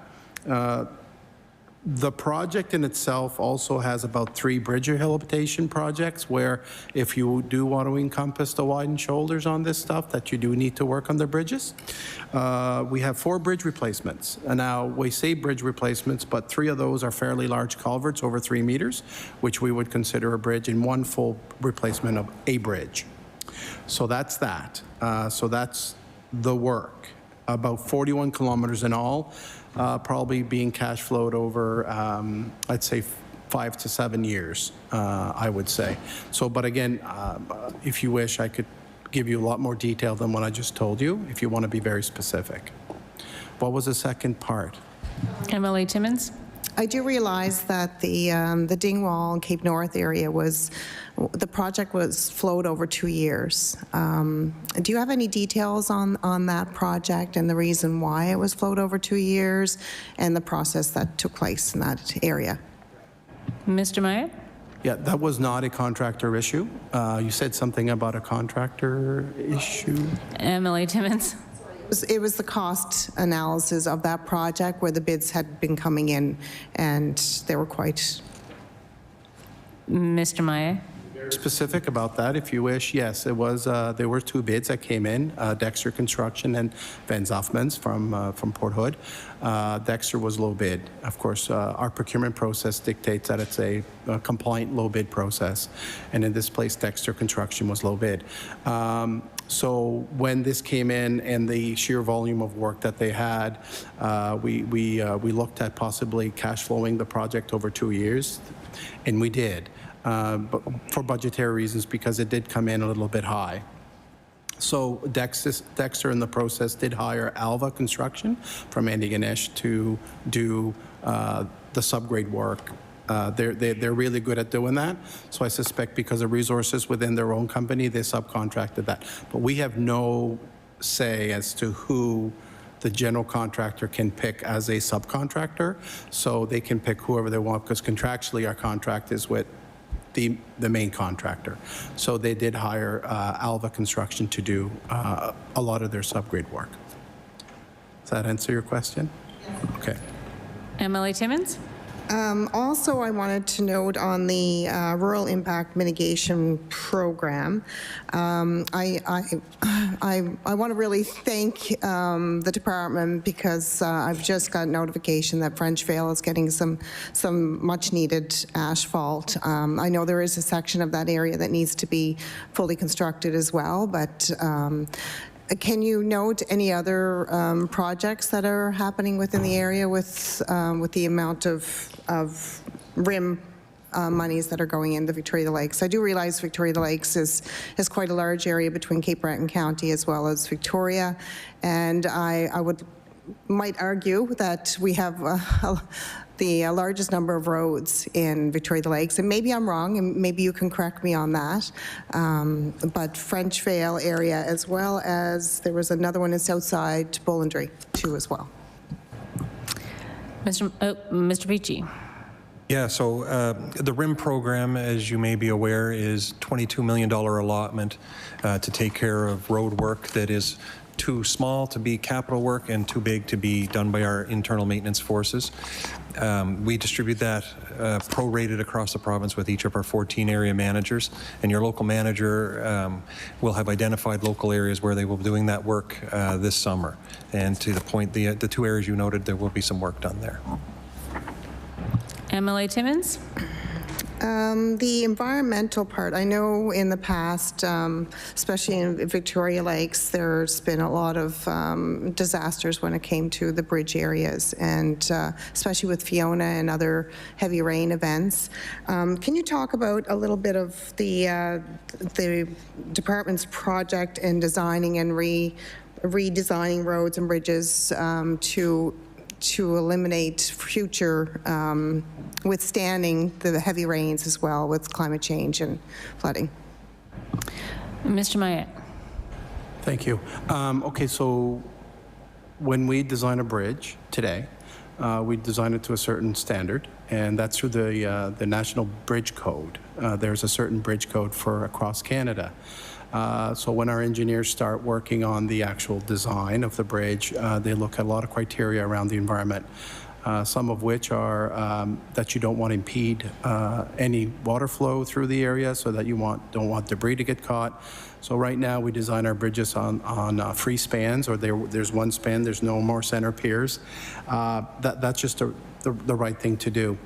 The project in itself also has about 3 bridge rehabilitation projects where if you do want to encompass the widened shoulders on this stuff, that you do need to work on the bridges. We have 4 bridge replacements. And now we say bridge replacements, but 3 of those are fairly large culverts over 3 meters, which we would consider a bridge, and 1 full replacement of a bridge. So that's that. So that's the work. About 41 kilometers in all. Probably being cash flowed over, I'd say 5 to 7 years, I would say. So, but again, if you wish, I could give you a lot more detail than what I just told you, if you want to be very specific. What was the second part? MLA Timmins? I do realize that the Dingwall and Cape North area the project was flowed over 2 years. Do you have any details on that project and the reason why it was flowed over 2 years and the process that took place in that area? Mr. Maillet? Yeah, that was not a contractor issue. You said something about a contractor issue? MLA Timmins? It was the cost analysis of that project where the bids had been coming in and they were quite... Mr. Maillet? Specific about that, if you wish. Yes, it was. There were 2 bids that came in: Dexter Construction and Van Zoffmans from Port Hood. Dexter was low bid. Of course, our procurement process dictates that it's a compliant low bid process, and in this place, Dexter Construction was low bid. So when this came in and the sheer volume of work that they had, we looked at possibly cash flowing the project over 2 years, and we did. But for budgetary reasons, because it did come in a little bit high. So Dexter in the process did hire Alva Construction from Antigonish to do the subgrade work. They're really good at doing that. So I suspect because of resources within their own company, they subcontracted that. But we have no say as to who the general contractor can pick as a subcontractor. So they can pick whoever they want, because contractually our contract is with the main contractor. So they did hire Alva Construction to do a lot of their subgrade work. Does that answer your question? Okay. MLA Timmins? Also, I wanted to note on the Rural Impact Mitigation Program, I want to really thank the department because I've just got notification that Frenchvale is getting some much-needed asphalt. I know there is a section of that area that needs to be fully constructed as well, but can you note any other projects that are happening within the area with the amount of RIM monies that are going into Victoria Lakes? I do realize Victoria Lakes is quite a large area between Cape Breton County as well as Victoria, and I might argue that we have the largest number of roads in Victoria Lakes, and maybe I'm wrong, and maybe you can correct me on that, but Frenchvale area, as well as there was another one in Southside Bollandry too as well. Mr. Peachey. Yeah, so the RIM program, as you may be aware, is $22 million allotment to take care of road work that is too small to be capital work and too big to be done by our internal maintenance forces. We distribute that prorated across the province with each of our 14 area managers, and your local manager will have identified local areas where they will be doing that work this summer. And to the point, the two areas you noted, there will be some work done there. MLA Timmins? The environmental part, I know in the past, especially in Victoria Lakes, there's been a lot of disasters when it came to the bridge areas, and especially with Fiona and other heavy rain events. Can you talk about a little bit of the department's project in designing and redesigning roads and bridges to eliminate future withstanding the heavy rains as well with climate change and flooding? Mr. Maillet. Thank you. Okay, so when we design a bridge today, we design it to a certain standard, and that's through the National Bridge Code. There's a certain bridge code for across Canada. So when our engineers start working on the actual design of the bridge, they look at a lot of criteria around the environment, some of which are that you don't want to impede any water flow through the area, so that you don't want debris to get caught. So right now we design our bridges on free spans, or there's one span, there's no more center piers. That's just the right thing to do.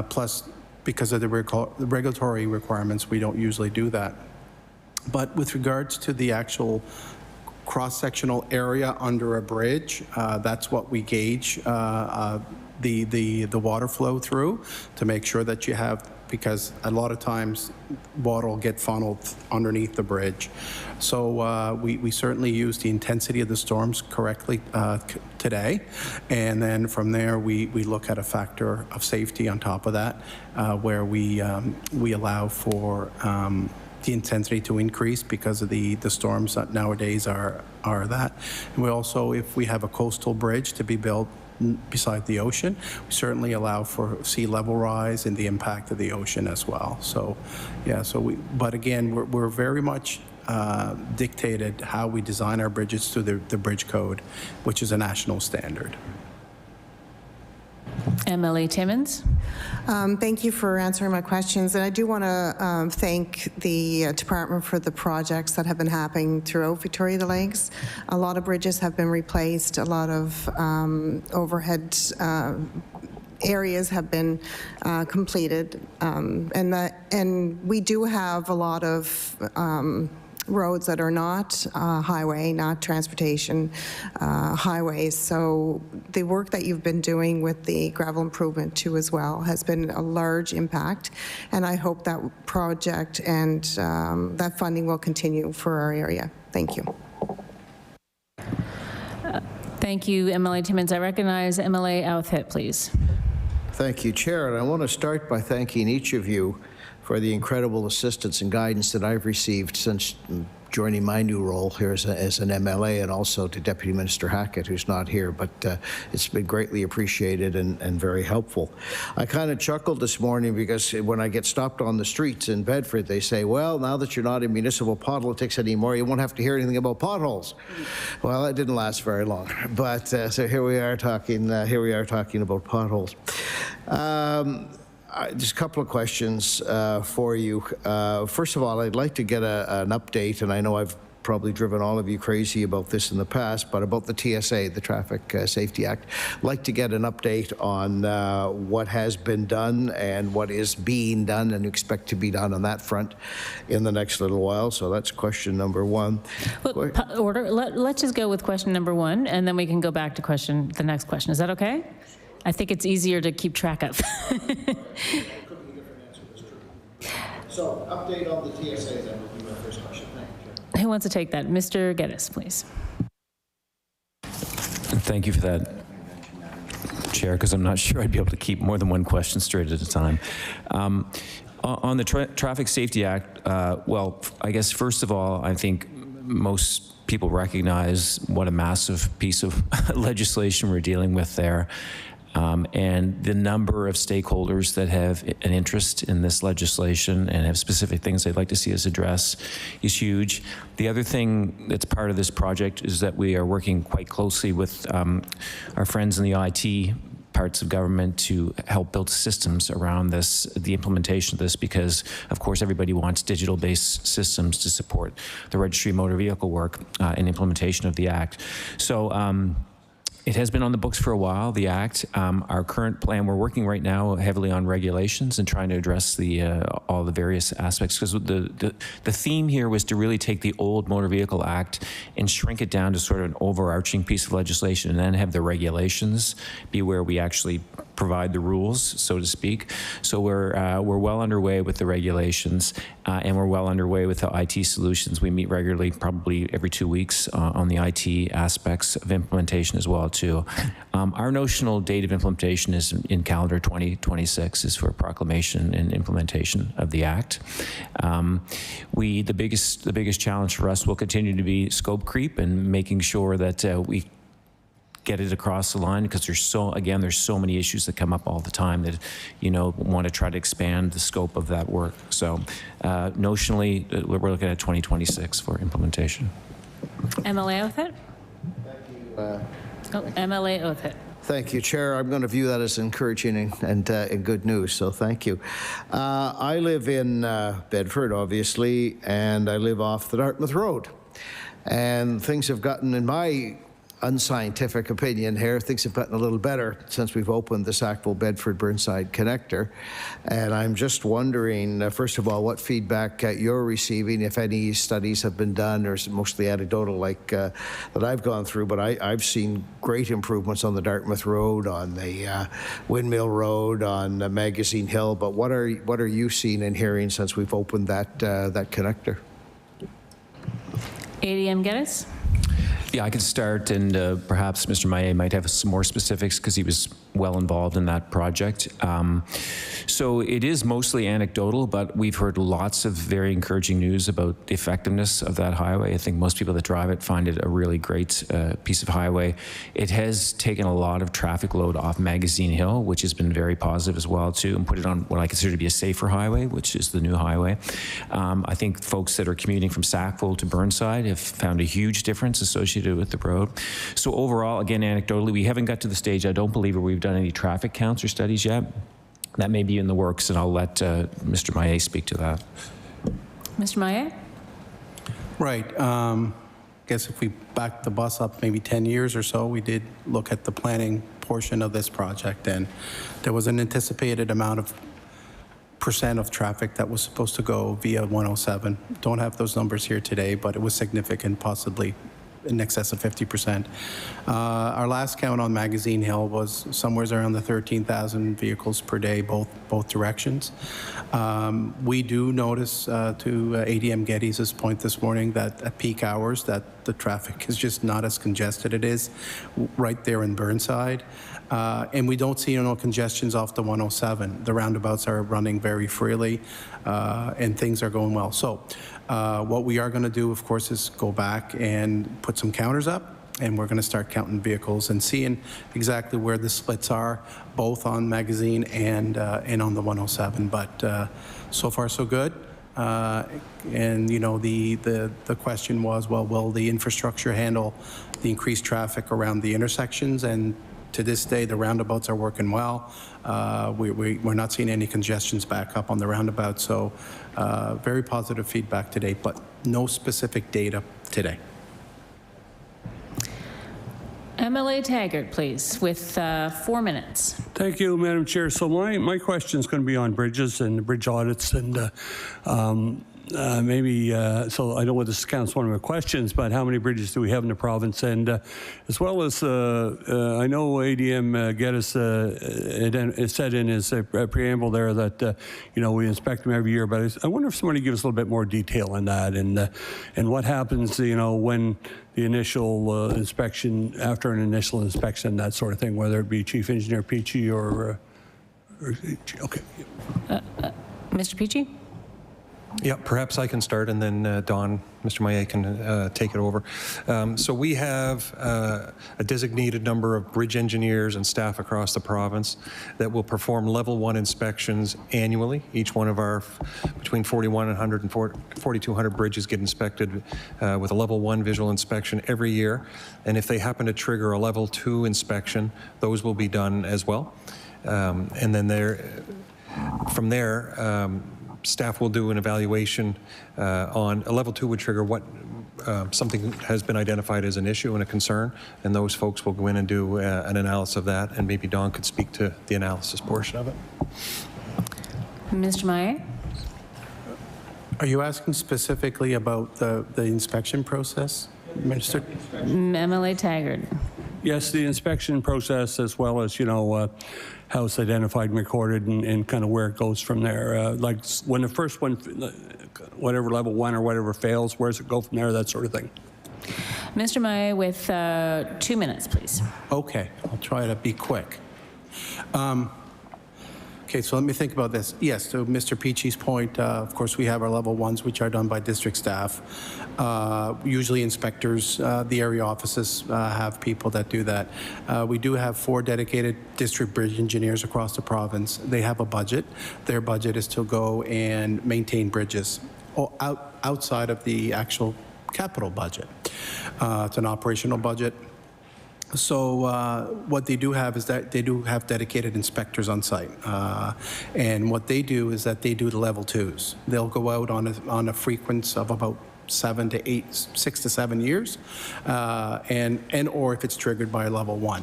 Plus, because of the regulatory requirements, we don't usually do that. But with regards to the actual cross-sectional area under a bridge, that's what we gauge the water flow through to make sure that you have, because a lot of times water will get funneled underneath the bridge. So we certainly use the intensity of the storms correctly today, and then from there we look at a factor of safety on top of that, where we allow for the intensity to increase because of the storms that nowadays are that. And we also, if we have a coastal bridge to be built beside the ocean, we certainly allow for sea level rise and the impact of the ocean as well. So, yeah, but again, we're very much dictated how we design our bridges through the bridge code, which is a national standard. MLA Timmins. Thank you for answering my questions, and I do want to thank the department for the projects that have been happening throughout Victoria Lakes. A lot of bridges have been replaced, a lot of overhead areas have been completed, and we do have a lot of roads that are not highway, not transportation highways. So the work that you've been doing with the gravel improvement too as well has been a large impact, and I hope that project and that funding will continue for our area. Thank you. Thank you, MLA Timmins. I recognize MLA Outfit, please. Thank you, Chair. And I want to start by thanking each of you for the incredible assistance and guidance that I've received since joining my new role here as an MLA, and also to Deputy Minister Hackett, who's not here, but it's been greatly appreciated and very helpful. I kind of chuckled this morning because when I get stopped on the streets in Bedford, they say, well, now that you're not in municipal politics anymore, you won't have to hear anything about potholes. Well, that didn't last very long, but so here we are talking about potholes. Just a couple of questions for you. First of all, I'd like to get an update, and I know I've probably driven all of you crazy about this in the past, but about the TSA, the Traffic Safety Act. I'd like to get an update on what has been done and what is being done and expect to be done on that front in the next little while. So that's question number one. Well, order. Let's just go with question number one, and then we can go back to the next question. Is that okay? I think it's easier to keep track of. So, update on the TSA then would be my first question. Thank you. Who wants to take that? Mr. Geddes, please. Thank you for that, Chair, because I'm not sure I'd be able to keep more than one question straight at a time. On the Traffic Safety Act, well, I guess first of all, I think most people recognize what a massive piece of legislation we're dealing with there. And the number of stakeholders that have an interest in this legislation and have specific things they'd like to see us address is huge. The other thing that's part of this project is that we are working quite closely with our friends in the IT parts of government to help build systems around this, the implementation of this, because of course everybody wants digital-based systems to support the registry of motor vehicle work and implementation of the Act. So it has been on the books for a while, the Act. Our current plan, we're working right now heavily on regulations and trying to address all the various aspects, because the theme here was to really take the old Motor Vehicle Act and shrink it down to sort of an overarching piece of legislation, and then have the regulations be where we actually provide the rules, so to speak. So we're well underway with the regulations, and we're well underway with the IT solutions. We meet regularly, probably every 2 weeks, on the IT aspects of implementation as well too. Our notional date of implementation is in calendar 2026 is for proclamation and implementation of the Act. The biggest challenge for us will continue to be scope creep and making sure that we get it across the line, because there's so many issues that come up all the time that, want to try to expand the scope of that work. So notionally, we're looking at 2026 for implementation. MLA Oathett? MLA Oathett. Thank you, Chair. I'm going to view that as encouraging and good news, so thank you. I live in Bedford, obviously, and I live off the Dartmouth Road. And things have gotten, in my unscientific opinion here, things have gotten a little better since we've opened the Sackville-Bedford-Burnside connector. And I'm just wondering, first of all, what feedback you're receiving, if any studies have been done, or is it mostly anecdotal like that I've gone through, but I've seen great improvements on the Dartmouth Road, on the Windmill Road, on Magazine Hill, but what are you seeing and hearing since we've opened that connector? ADM Geddes? Yeah, I can start, and perhaps Mr. Maillet might have some more specifics because he was well involved in that project. So it is mostly anecdotal, but we've heard lots of very encouraging news about the effectiveness of that highway. I think most people that drive it find it a really great piece of highway. It has taken a lot of traffic load off Magazine Hill, which has been very positive as well too, and put it on what I consider to be a safer highway, which is the new highway. I think folks that are commuting from Sackville to Burnside have found a huge difference associated with the road. So overall, again, anecdotally, we haven't got to the stage, I don't believe, where we've done any traffic counts or studies yet. That may be in the works, and I'll let Mr. Maillet speak to that. Mr. Maillet? Right. I guess if we back the bus up maybe 10 years or so, we did look at the planning portion of this project, and there was an anticipated amount of percent of traffic that was supposed to go via 107. Don't have those numbers here today, but it was significant, possibly in excess of 50%. Our last count on Magazine Hill was somewhere around the 13,000 vehicles per day, both directions. We do notice, to ADM Geddes' point this morning, that at peak hours that the traffic is just not as congested it is right there in Burnside. And we don't see no congestions off the 107. The roundabouts are running very freely, and things are going well. So what we are going to do, of course, is go back and put some counters up, and we're going to start counting vehicles and seeing exactly where the splits are, both on Magazine and on the 107. But so far, so good. And you know, the question was, well, will the infrastructure handle the increased traffic around the intersections? And to this day, the roundabouts are working well. We're not seeing any congestions back up on the roundabout. So very positive feedback today, but no specific data today. MLA Taggart, please, with 4 minutes. Thank you, Madam Chair. So my question is going to be on bridges and bridge audits, and maybe, so I know what this counts one of my questions, but how many bridges do we have in the province? And as well as, I know ADM Geddes said in his preamble there that, you know, we inspect them every year, but I wonder if somebody gives us a little bit more detail on that, and what happens, you know, when the initial inspection, after an initial inspection, that sort of thing, whether it be Chief Engineer Peachey or okay. Mr. Peachey? Yeah, perhaps I can start, and then Don, Mr. Maillet can take it over. So we have a designated number of bridge engineers and staff across the province that will perform level 1 inspections annually. Each one of our between 4,100 and 4,200 bridges get inspected with a level 1 visual inspection every year. And if they happen to trigger a level 2 inspection, those will be done as well. And then from there, staff will do an evaluation on a level 2 would trigger what something has been identified as an issue and a concern, and those folks will go in and do an analysis of that, and maybe Don could speak to the analysis portion of it. Mr. Maillet? Are you asking specifically about the inspection process, Minister? MLA Taggart. Yes, the inspection process, as well as, you know, how it's identified and recorded, and kind of where it goes from there. Like when the first one, whatever level 1 or whatever fails, where does it go from there, that sort of thing. Mr. Maillet with 2 minutes, please. Okay, I'll try to be quick. Okay, so let me think about this. Yes, to Mr. Peachey's point, of course, we have our level 1s, which are done by district staff. Usually inspectors, the area offices have people that do that. We do have 4 dedicated district bridge engineers across the province. They have a budget. Their budget is to go and maintain bridges outside of the actual capital budget. It's an operational budget. So what they do have is that they do have dedicated inspectors on site. And what they do is that they do the level 2s. They'll go out on a frequency of about 6 to 7 years, and or if it's triggered by a level 1.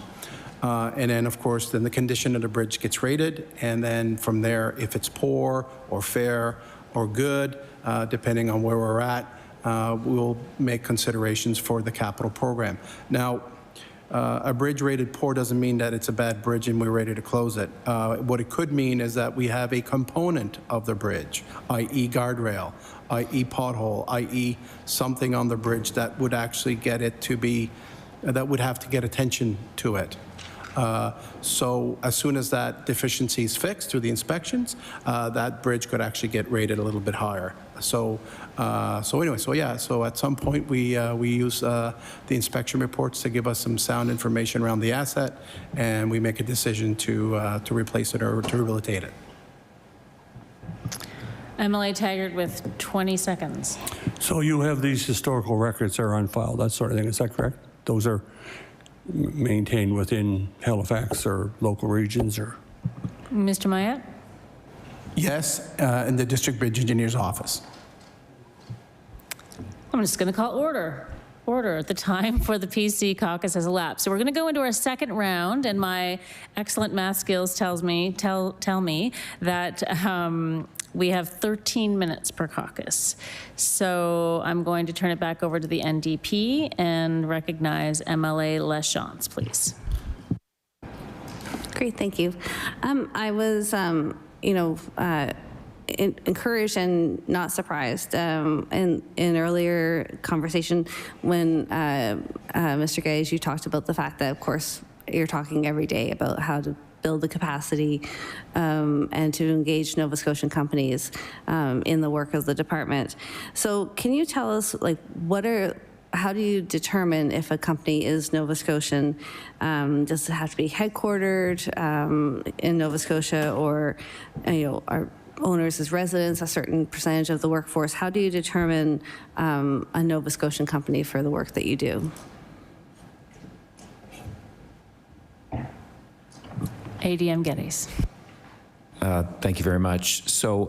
And then, of course, then the condition of the bridge gets rated, and then from there, if it's poor or fair or good, depending on where we're at, we'll make considerations for the capital program. Now, a bridge rated poor doesn't mean that it's a bad bridge and we're ready to close it. What it could mean is that we have a component of the bridge, i.e. guardrail, i.e. pothole, i.e. something on the bridge that would actually get it to be, that would have to get attention to it. So as soon as that deficiency is fixed through the inspections, that bridge could actually get rated a little bit higher. So anyway, so at some point we use the inspection reports to give us some sound information around the asset, and we make a decision to replace it or to rehabilitate it. MLA Taggart with 20 seconds. So you have these historical records that are on file, that sort of thing, is that correct? Those are maintained within Halifax or local regions, or? Mr. Maillet? Yes, in the district bridge engineer's office. I'm just going to call order. Order. The time for the PC caucus has elapsed. So we're going to go into our second round, and my excellent math skills tell me that we have 13 minutes per caucus. So I'm going to turn it back over to the NDP and recognize MLA LaFleche, please. Great, thank you. I was, encouraged and not surprised in earlier conversation when Mr. Geddes, you talked about the fact that, of course, you're talking every day about how to build the capacity and to engage Nova Scotian companies in the work of the department. So can you tell us, like, how do you determine if a company is Nova Scotian? Does it have to be headquartered in Nova Scotia, or are owners as residents a certain percentage of the workforce? How do you determine a Nova Scotian company for the work that you do? ADM Geddes. Thank you very much. So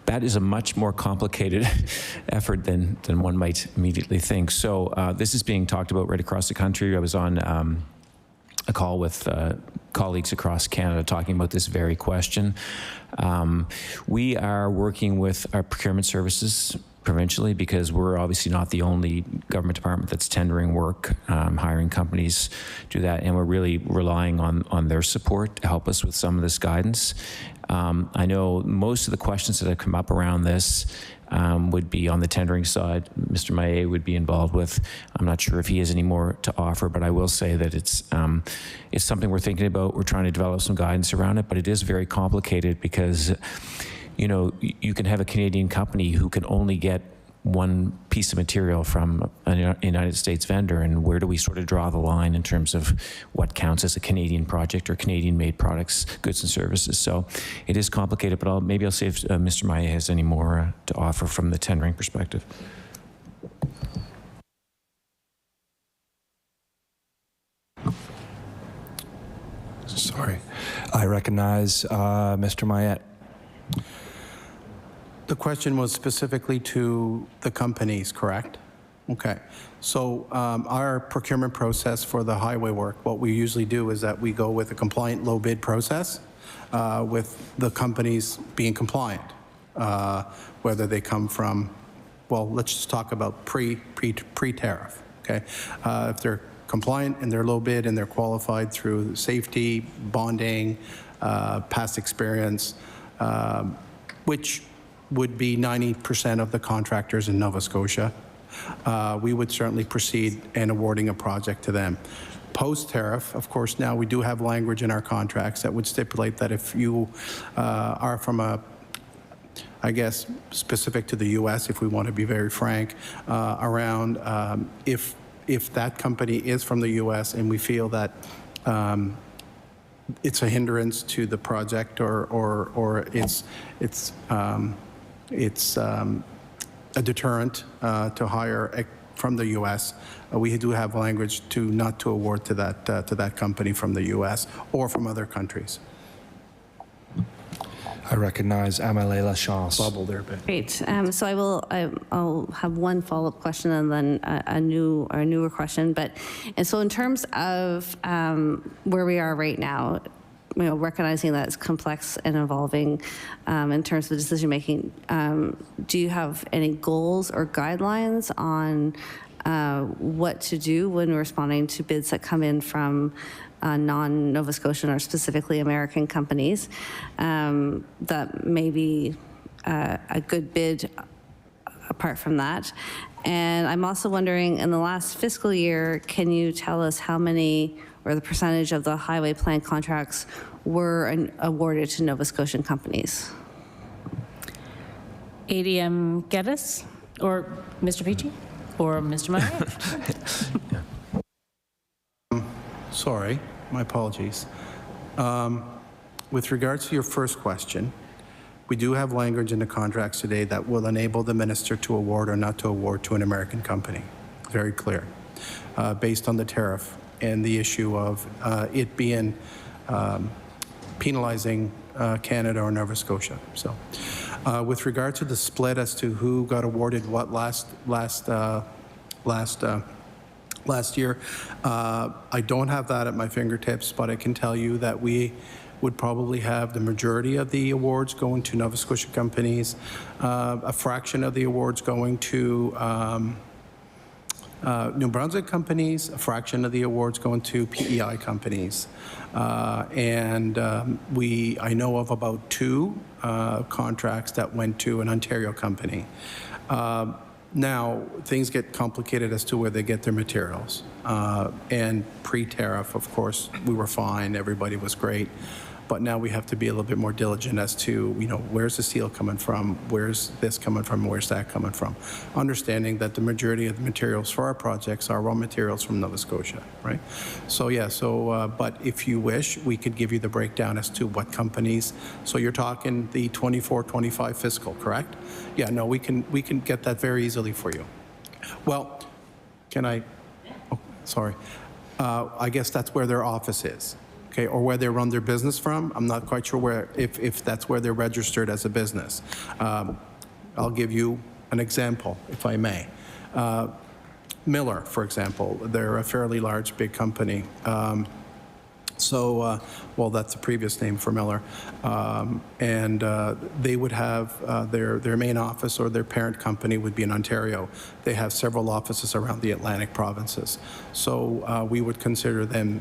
that is a much more complicated effort than one might immediately think. So this is being talked about right across the country. I was on a call with colleagues across Canada talking about this very question. We are working with our procurement services provincially, because we're obviously not the only government department that's tendering work, hiring companies do that, and we're really relying on their support to help us with some of this guidance. I know most of the questions that have come up around this would be on the tendering side. Mr. Maillet would be involved with. I'm not sure if he has any more to offer, but I will say that it's something we're thinking about. We're trying to develop some guidance around it, but it is very complicated because you can have a Canadian company who can only get one piece of material from a United States vendor, and where do we sort of draw the line in terms of what counts as a Canadian project or Canadian-made products, goods and services? So it is complicated, but maybe I'll see if Mr. Maillet has any more to offer from the tendering perspective. Sorry. I recognize Mr. Maillet. The question was specifically to the companies, correct? Okay. So our procurement process for the highway work, what we usually do is that we go with a compliant low bid process with the companies being compliant, whether they come from, well, let's just talk about pre-tariff, okay? If they're compliant and they're low bid and they're qualified through safety, bonding, past experience, which would be 90% of the contractors in Nova Scotia, we would certainly proceed in awarding a project to them. Post-tariff, of course, now we do have language in our contracts that would stipulate that if you are from I guess, specific to the U.S., if we want to be very frank, around if that company is from the U.S. and we feel that it's a hindrance to the project or it's a deterrent to hire from the U.S. We do have language not to award to that company from the U.S. or from other countries. I recognize Amélie Lachance. Bubble there, Ben. Great. So I'll have one follow-up question and then a newer question. And so in terms of where we are right now, recognizing that it's complex and evolving in terms of decision making, do you have any goals or guidelines on what to do when responding to bids that come in from non-Nova Scotian or specifically American companies that may be a good bid apart from that? And I'm also wondering, in the last fiscal year, can you tell us how many or the percentage of the highway plan contracts were awarded to Nova Scotian companies? ADM Geddes, or Mr. Peachey, or Mr. Maillet? Sorry, my apologies. With regards to your first question, we do have language in the contracts today that will enable the minister to award or not to award to an American company. Very clear. Based on the tariff and the issue of it being penalizing Canada or Nova Scotia. So, with regard to the split as to who got awarded what last year, I don't have that at my fingertips, but I can tell you that we would probably have the majority of the awards going to Nova Scotia companies, a fraction of the awards going to New Brunswick companies, a fraction of the awards going to PEI companies. And I know of about 2 contracts that went to an Ontario company. Now, things get complicated as to where they get their materials. And pre-tariff, of course, we were fine, everybody was great. But now we have to be a little bit more diligent as to, where's the steel coming from, where's this coming from, where's that coming from. Understanding that the majority of the materials for our projects are raw materials from Nova Scotia, right? So yeah, but if you wish, we could give you the breakdown as to what companies. So you're talking the 24-25 fiscal, correct? Yeah, no, we can get that very easily for you. Well, can I, oh, sorry. I guess that's where their office is. Okay, or where they run their business from. I'm not quite sure if that's where they're registered as a business. I'll give you an example, if I may. Miller, for example, they're a fairly large, big company. Well, that's the previous name for Miller. They would have their main office or their parent company would be in Ontario. They have several offices around the Atlantic provinces. So we would consider them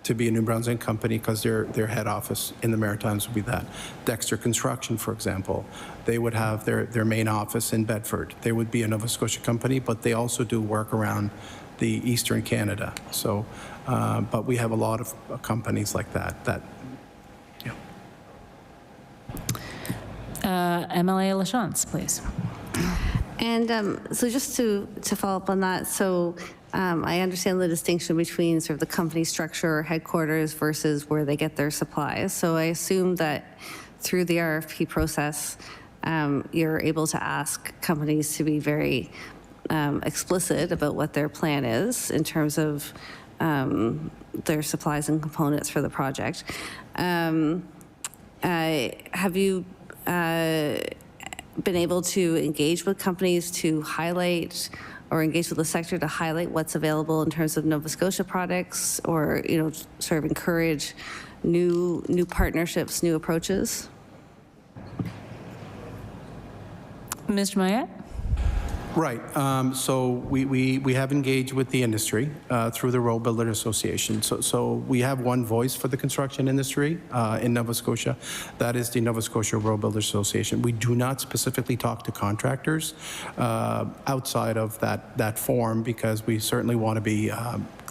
to be a New Brunswick company because their head office in the Maritimes would be that. Dexter Construction, for example, they would have their main office in Bedford. They would be a Nova Scotia company, but they also do work around the Eastern Canada. So, but we have a lot of companies like that. Yeah. MLA LaChance, please. And so just to follow up on that, so I understand the distinction between sort of the company structure or headquarters versus where they get their supplies. So I assume that through the RFP process, you're able to ask companies to be very explicit about what their plan is in terms of their supplies and components for the project. Have you been able to engage with companies to highlight or engage with the sector to highlight what's available in terms of Nova Scotia products, or sort of encourage new partnerships, new approaches? Mr. Maillet? Right. So we have engaged with the industry through the Road Builder Association. So we have one voice for the construction industry in Nova Scotia. That is the Nova Scotia Road Builder Association. We do not specifically talk to contractors outside of that forum, because we certainly want to be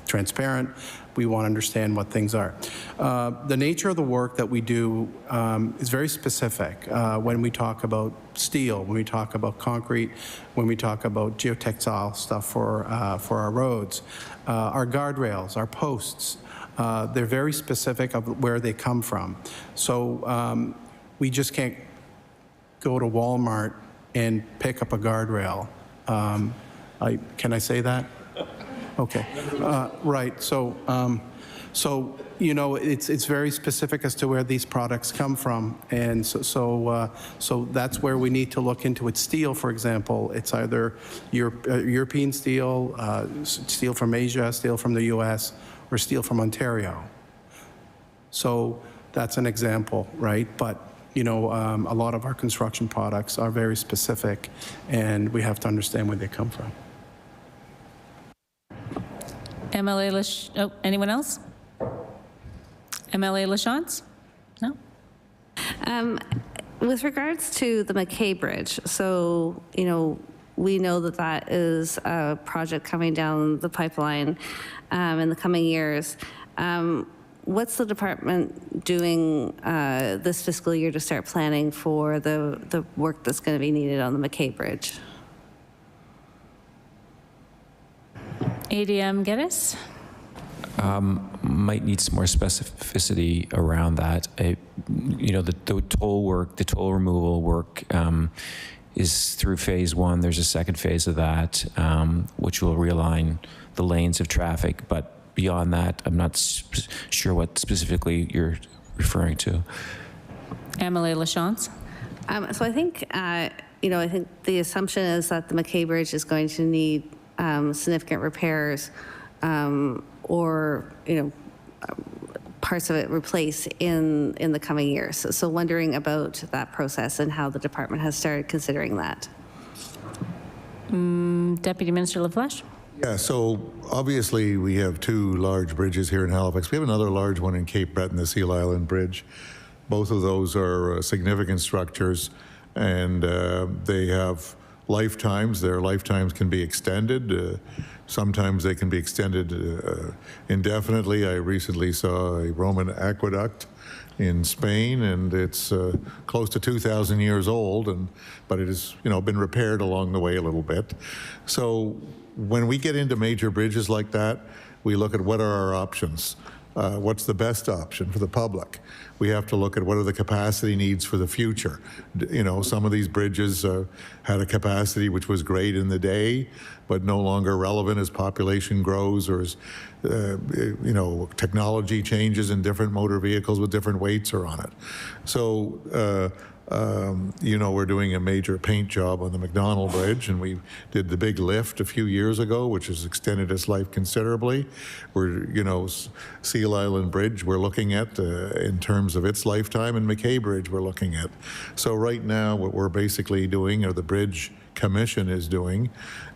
transparent. We want to understand what things are. The nature of the work that we do is very specific. When we talk about steel, when we talk about concrete, when we talk about geotextile stuff for our roads, our guardrails, our posts, they're very specific of where they come from. So we just can't go to Walmart and pick up a guardrail. Can I say that? Okay, right. So, it's very specific as to where these products come from, and so that's where we need to look into it. Steel, for example, it's either European steel, steel from Asia, steel from the U.S., or steel from Ontario. So that's an example, right? But a lot of our construction products are very specific, and we have to understand where they come from. Anyone else? MLA LaChance? No? With regards to the Mackay Bridge, so, we know that is a project coming down the pipeline in the coming years. What's the department doing this fiscal year to start planning for the work that's going to be needed on the Mackay Bridge? ADM Geddes? Might need some more specificity around that. The toll work, the toll removal work is through phase one. There's a second phase of that, which will realign the lanes of traffic. But beyond that, I'm not sure what specifically you're referring to. MLA LaChance? So I think, I think the assumption is that the Mackay Bridge is going to need significant repairs or parts of it replaced in the coming years. So wondering about that process and how the department has started considering that. Deputy Minister LaFleche? Yeah, so obviously we have two large bridges here in Halifax. We have another large one in Cape Breton, the Seal Island Bridge. Both of those are significant structures, and they have lifetimes. Their lifetimes can be extended. Sometimes they can be extended indefinitely. I recently saw a Roman aqueduct in Spain, and it's close to 2,000 years old, but it has, been repaired along the way a little bit. So when we get into major bridges like that, we look at what are our options. What's the best option for the public? We have to look at what are the capacity needs for the future. Some of these bridges had a capacity which was great in the day, but no longer relevant as population grows or as technology changes and different motor vehicles with different weights are on it. So we're doing a major paint job on the McDonald Bridge, and we did the big lift a few years ago, which has extended its life considerably. Seal Island Bridge we're looking at in terms of its lifetime, and McKay Bridge we're looking at. So right now what we're basically doing, or the Bridge Commission is doing,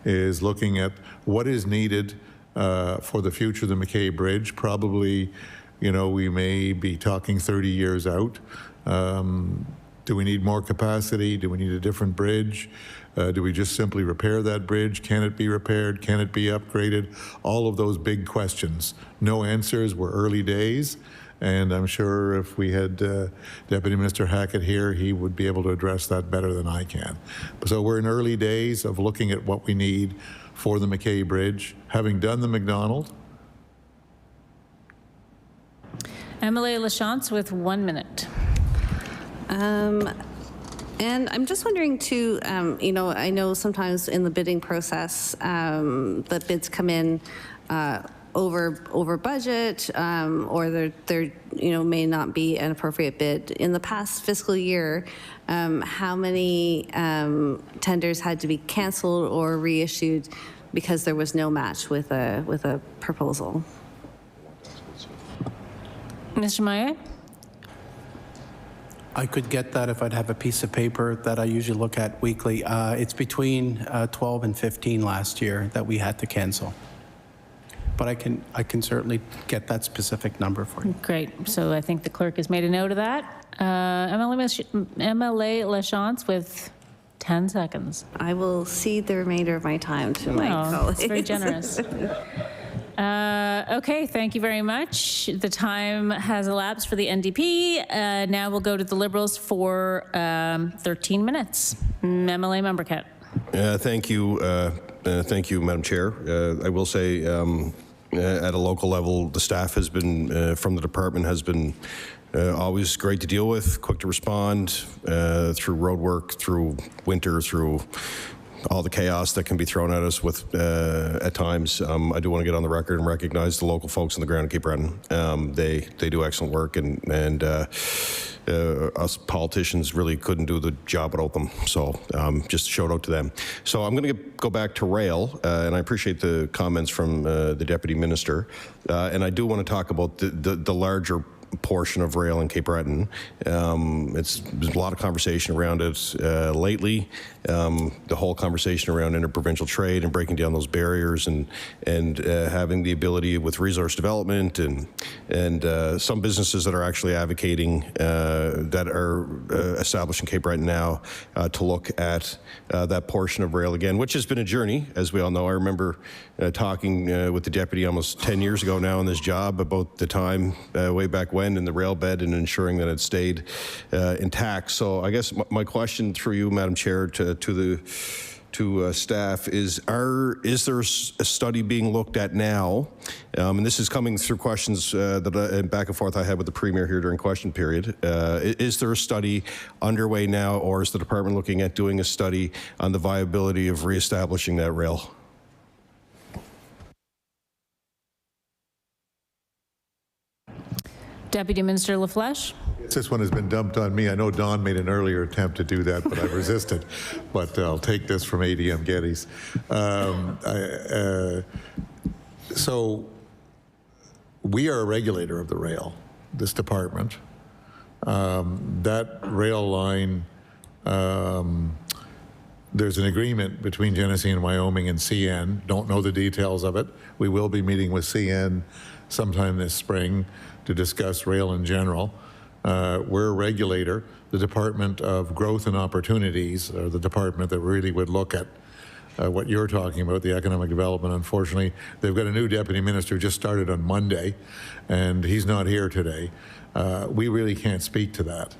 is looking at what is needed for the future of the McKay Bridge. Probably, we may be talking 30 years out. Do we need more capacity? Do we need a different bridge? Do we just simply repair that bridge? Can it be repaired? Can it be upgraded? All of those big questions. No answers. We're early days. And I'm sure if we had Deputy Minister Hackett here, he would be able to address that better than I can. So we're in early days of looking at what we need for the McKay Bridge. Having done the McDonald. Emily Lachance with 1 minute. And I'm just wondering too, I know sometimes in the bidding process, the bids come in over budget, or there may not be an appropriate bid. In the past fiscal year, how many tenders had to be canceled or reissued because there was no match with a proposal? Mr. Maillet? I could get that if I'd have a piece of paper that I usually look at weekly. It's between 12 and 15 last year that we had to cancel. But I can certainly get that specific number for you. Great. So I think the clerk has made a note of that. MLA Lachance with 10 seconds. I will cede the remainder of my time to my colleagues. That's very generous. Okay, thank you very much. The time has elapsed for the NDP. Now we'll go to the Liberals for 13 minutes. MLA Membercat. Thank you, Madam Chair. I will say, at a local level, the staff has been, from the department, has been always great to deal with, quick to respond through road work, through winter, through all the chaos that can be thrown at us with at times. I do want to get on the record and recognize the local folks on the ground in Cape Breton. They do excellent work, and us politicians really couldn't do the job without them. So just a shout out to them. So I'm going to go back to rail, and I appreciate the comments from the Deputy Minister. And I do want to talk about the larger portion of rail in Cape Breton. There's a lot of conversation around it lately. The whole conversation around interprovincial trade and breaking down those barriers, and having the ability with resource development and some businesses that are actually advocating that are established in Cape Breton now to look at that portion of rail again, which has been a journey, as we all know. I remember talking with the deputy almost 10 years ago now in this job about the time way back when in the rail bed and ensuring that it stayed intact. So I guess my question through you, Madam Chair, to staff is there a study being looked at now? And this is coming through questions that back and forth I had with the Premier here during question period. Is there a study underway now, or is the department looking at doing a study on the viability of reestablishing that rail? Deputy Minister LaFleche. This one has been dumped on me. I know Don made an earlier attempt to do that, but I resisted. But I'll take this from ADM Geddes. So we are a regulator of the rail, this department. That rail line, there's an agreement between Genesee and Wyoming and CN. Don't know the details of it. We will be meeting with CN sometime this spring to discuss rail in general. We're a regulator. The Department of Growth and Opportunities, or the department that really would look at what you're talking about, the economic development. Unfortunately, they've got a new deputy minister just started on Monday, and he's not here today. We really can't speak to that.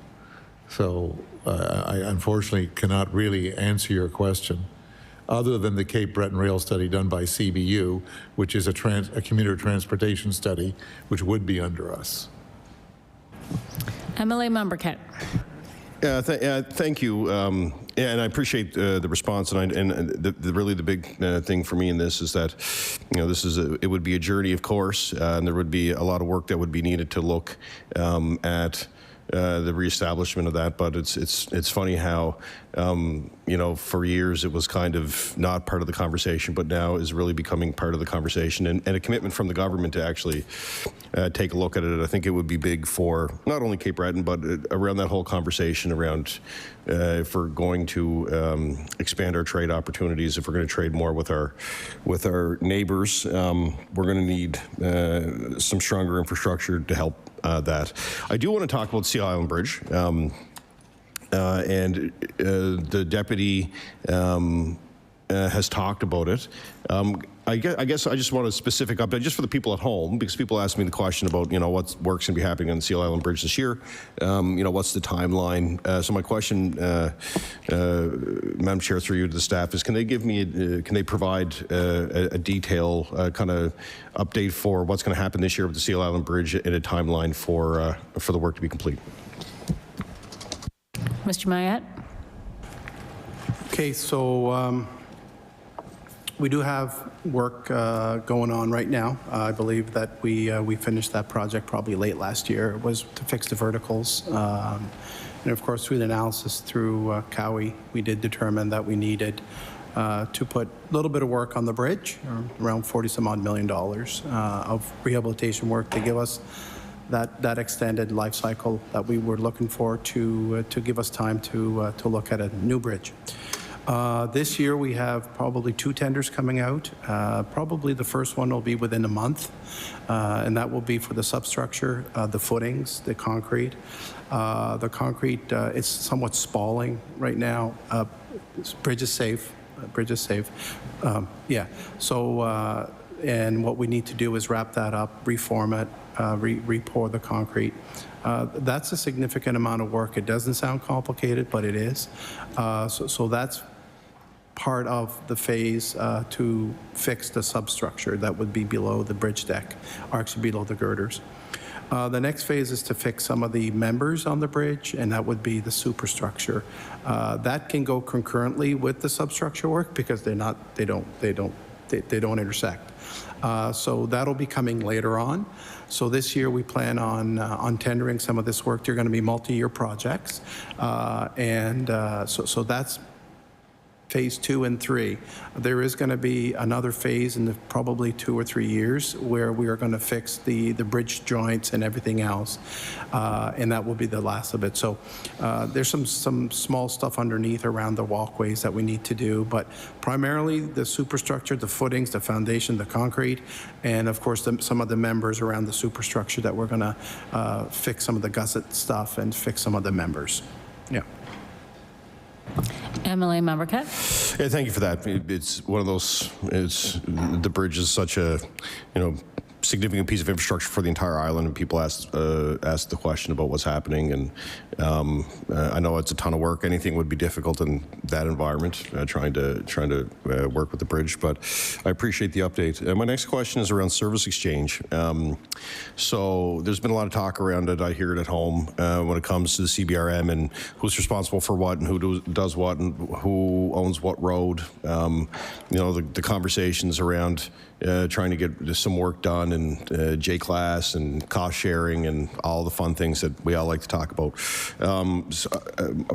So I unfortunately cannot really answer your question, other than the Cape Breton Rail study done by CBU, which is a commuter transportation study, which would be under us. MLA Memberket. Thank you. And I appreciate the response. And really the big thing for me in this is that, it would be a journey, of course, and there would be a lot of work that would be needed to look at the reestablishment of that. But it's funny how, for years it was kind of not part of the conversation, but now is really becoming part of the conversation, and a commitment from the government to actually take a look at it. I think it would be big for not only Cape Breton, but around that whole conversation around if we're going to expand our trade opportunities, if we're going to trade more with our neighbors, we're going to need some stronger infrastructure to help that. I do want to talk about Sea Island Bridge. And the deputy has talked about it. I guess I just want a specific update just for the people at home, because people ask me the question about, what work's going to be happening on the Sea Island Bridge this year. What's the timeline? So my question, Madam Chair, through you to the staff, is can they provide a detail kind of update for what's going to happen this year with the Sea Island Bridge and a timeline for the work to be complete? Mr. Maillet. Okay, so we do have work going on right now. I believe that we finished that project probably late last year. It was to fix the verticals. And of course, through the analysis through Cowie, we did determine that we needed to put a little bit of work on the bridge, around $40-some-odd million of rehabilitation work to give us that extended life cycle that we were looking for to give us time to look at a new bridge. This year we have probably 2 tenders coming out. Probably the first one will be within a month, and that will be for the substructure, the footings, the concrete. The concrete is somewhat spalling right now. Bridge is safe. Bridge is safe. Yeah. So, and what we need to do is wrap that up, reform it, re-pour the concrete. That's a significant amount of work. It doesn't sound complicated, but it is. So that's part of the phase to fix the substructure that would be below the bridge deck, or actually below the girders. The next phase is to fix some of the members on the bridge, and that would be the superstructure. That can go concurrently with the substructure work because they don't intersect. So that'll be coming later on. So this year we plan on tendering some of this work. They're going to be multi-year projects, so that's phase 2 and 3. There is going to be another phase in probably 2 or 3 years where we are going to fix the bridge joints and everything else, and that will be the last of it. So there's some small stuff underneath around the walkways that we need to do, but primarily the superstructure, the footings, the foundation, the concrete, and of course some of the members around the superstructure that we're going to fix some of the gusset stuff and fix some of the members. Yeah. MLA Memberket. Yeah, thank you for that. It's one of those. The bridge is such a, significant piece of infrastructure for the entire island, and people ask the question about what's happening. And I know it's a ton of work. Anything would be difficult in that environment, trying to work with the bridge. But I appreciate the update. My next question is around service exchange. So there's been a lot of talk around it. I hear it at home when it comes to the CBRM and who's responsible for what and who does what and who owns what road. The conversations around trying to get some work done and J-class and cost sharing and all the fun things that we all like to talk about. So,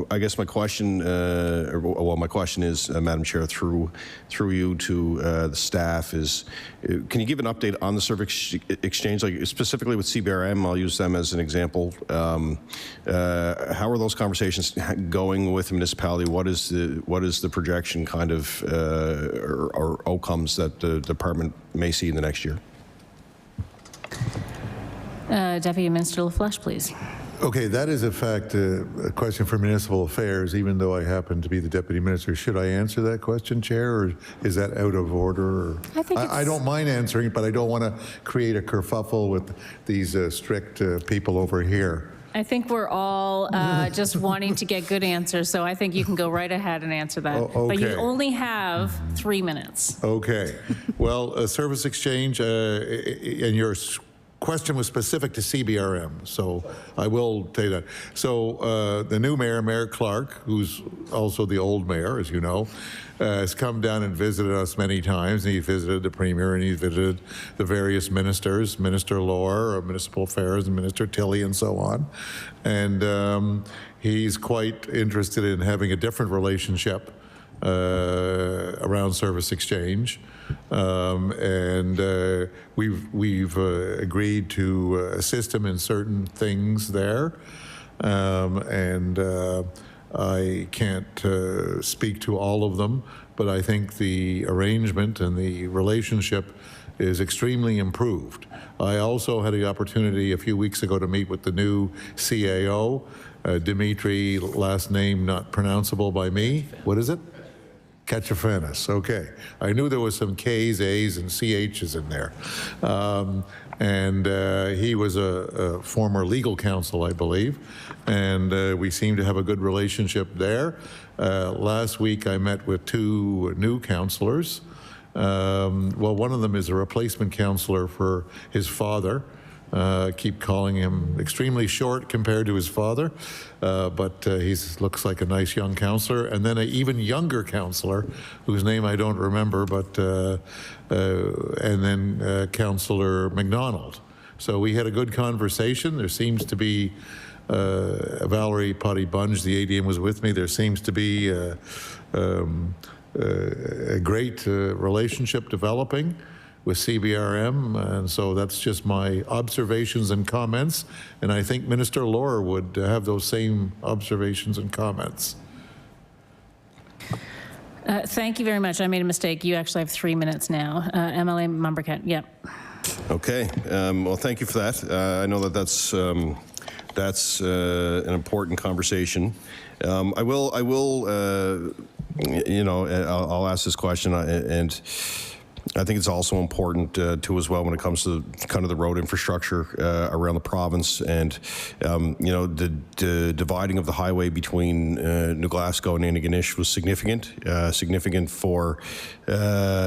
I guess my question, my question is, Madam Chair, through you to the staff is, can you give an update on the service exchange, like specifically with CBRM? I'll use them as an example. How are those conversations going with the municipality? What is the projection kind of or outcomes that the department may see in the next year? Deputy Minister LaFleche, please. Okay, that is in fact a question for municipal affairs, even though I happen to be the deputy minister. Should I answer that question, Chair, or is that out of order? Or? I think I don't mind answering it, but I don't want to create a kerfuffle with these strict people over here. I think we're all just wanting to get good answers, so I think you can go right ahead and answer that. Oh, But you okay. only have 3 minutes. Okay. Well, service exchange, and your question was specific to CBRM, so I will tell you that. So the new mayor, Mayor Clark, who's also the old mayor, as you know, has come down and visited us many times. He visited the premier and he visited the various ministers, Minister Lohr of Municipal Affairs and Minister Tilley and so on. And he's quite interested in having a different relationship around service exchange, and we've agreed to assist him in certain things there, and I can't speak to all of them, but I think the arrangement and the relationship is extremely improved. I also had the opportunity a few weeks ago to meet with the new CAO, Dimitri, last name not pronounceable by me. What is it? Kachafanis, okay. I knew there was some K's, A's, and CH's in there. And he was a former legal counsel, I believe, and we seem to have a good relationship there. Last week I met with 2 new councillors. Well, one of them is a replacement councillor for his father. Keep calling him extremely short compared to his father, but he looks like a nice young councillor. And then an even younger councillor, whose name I don't remember, but and then Councillor McDonald. So we had a good conversation. There seems to be Valerie Potty-Bunge, the ADM, was with me. There seems to be a great relationship developing with CBRM, and so that's just my observations and comments, and I think Minister Lohr would have those same observations and comments. Thank you very much. I made a mistake. You actually have 3 minutes now. MLA Mumbercat, yep. Okay. Well, thank you for that. I know that that's an important conversation. I will. You know, I'll ask this question, and I think it's also important too as well when it comes to kind of the road infrastructure around the province, and you know, the dividing of the highway between New Glasgow and Antigonish was significant for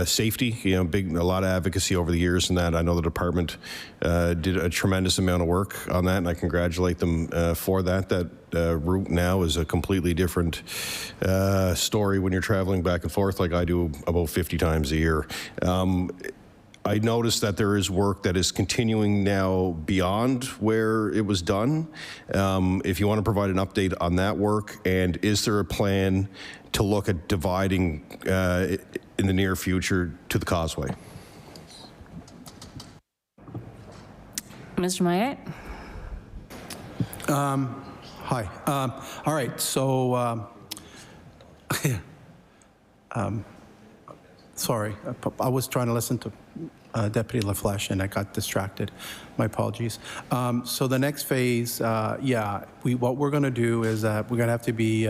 safety. You know, a lot of advocacy over the years, and that I know the department did a tremendous amount of work on that, and I congratulate them for that. That route now is a completely different story when you're traveling back and forth like I do about 50 times a year. I noticed that there is work that is continuing now beyond where it was done. If you want to provide an update on that work, and is there a plan to look at dividing in the near future to the causeway? Mr. Maillet? Hi. All right. So, sorry, I was trying to listen to Deputy LaFleche and I got distracted. My apologies. So the next phase, yeah, what we're going to do is we're going to have to be.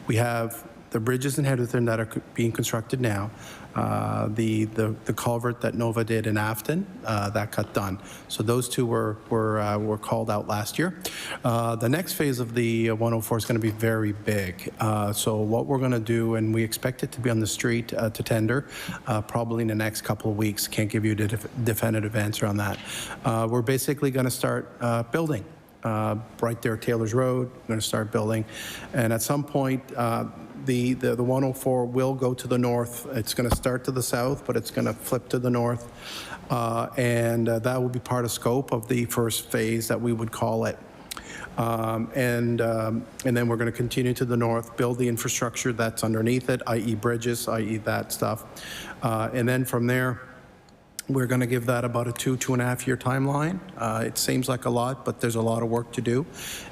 We have the bridges in Heatherton that are being constructed now. The culvert that Nova did in Afton, that got done. So those 2 were called out last year. The next phase of the 104 is going to be very big. So what we're going to do, and we expect it to be on the street to tender probably in the next couple of weeks. Can't give you a definitive answer on that. We're basically going to start building. Right there, Taylor's Road, we're going to start building. And at some point, the 104 will go to the north. It's going to start to the south, but it's going to flip to the north. And that will be part of scope of the first phase that we would call it. And then we're going to continue to the north, build the infrastructure that's underneath it, i.e. bridges, i.e. that stuff. And then from there, we're going to give that about a 2.5 year timeline. It seems like a lot, but there's a lot of work to do.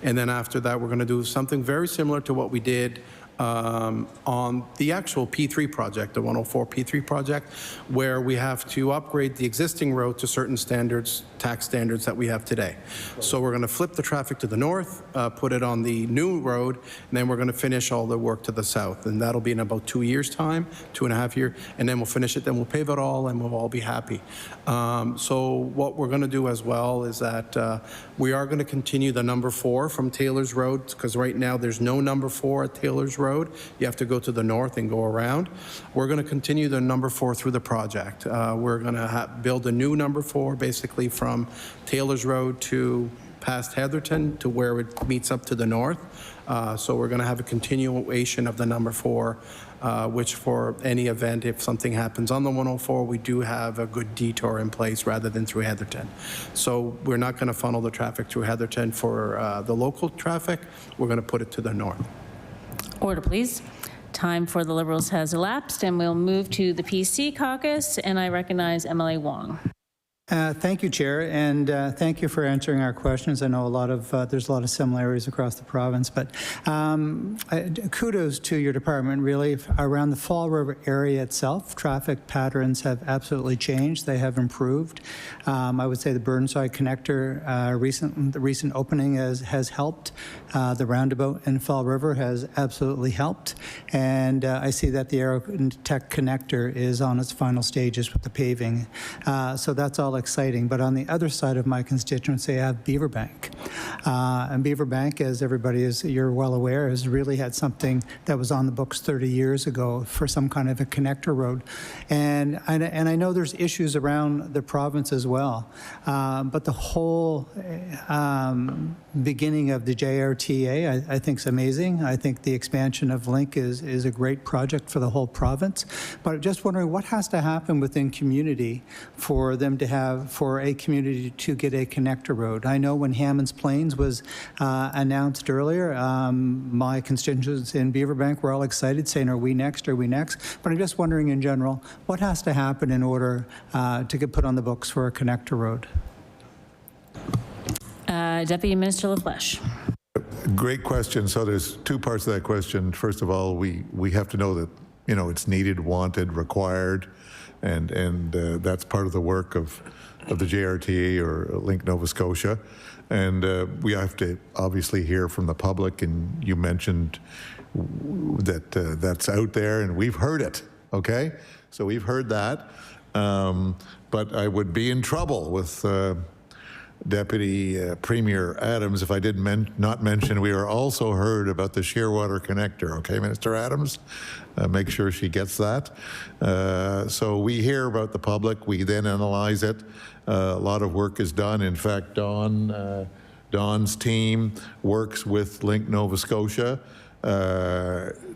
And then after that, we're going to do something very similar to what we did on the actual P3 project, the 104 P3 project, where we have to upgrade the existing road to certain standards, tax standards that we have today. So we're going to flip the traffic to the north, put it on the new road, and then we're going to finish all the work to the south. And that'll be in about 2 years' time, 2.5 years, and then we'll finish it, then we'll pave it all, and we'll all be happy. So what we're going to do as well is that we are going to continue the number 4 from Taylor's Road, because right now there's no number 4 at Taylor's Road. You have to go to the north and go around. We're going to continue the number 4 through the project. We're going to build a new number 4, basically from Taylor's Road to past Heatherton to where it meets up to the north. So we're going to have a continuation of the number 4, which for any event, if something happens on the 104, we do have a good detour in place rather than through Heatherton. So we're not going to funnel the traffic through Heatherton for the local traffic. We're going to put it to the north. Order, please. Time for the Liberals has elapsed, and we'll move to the PC caucus, and I recognize MLA Wong. Thank you, Chair, and thank you for answering our questions. I know there's a lot of similarities across the province, but kudos to your department, really. Around the Fall River area itself, traffic patterns have absolutely changed. They have improved. I would say the Burnside connector, the recent opening has helped. The roundabout in Fall River has absolutely helped, and I see that the Aerotech connector is on its final stages with the paving. So that's all exciting. But on the other side of my constituency, I have Beaverbank. And Beaverbank, as you're well aware, has really had something that was on the books 30 years ago for some kind of a connector road. And I know there's issues around the province as well. But the whole beginning of the JRTA, I think is amazing. I think the expansion of Link is a great project for the whole province. But I'm just wondering what has to happen within community for them to for a community to get a connector road. I know when Hammond's Plains was announced earlier, my constituents in Beaverbank were all excited, saying, are we next, are we next? But I'm just wondering in general, what has to happen in order to get put on the books for a connector road? Deputy Minister LaFleche. Great question. So there's two parts of that question. First of all, we have to know that, it's needed, wanted, required, and that's part of the work of the JRTA or Link Nova Scotia. And we have to obviously hear from the public, and you mentioned that that's out there, and we've heard it, okay? So we've heard that, but I would be in trouble with Deputy Premier Adams if I did not mention we are also heard about the Shearwater connector, okay, Minister Adams? Make sure she gets that. So we hear about the public, we then analyze it. A lot of work is done. In fact, Don's team works with Link Nova Scotia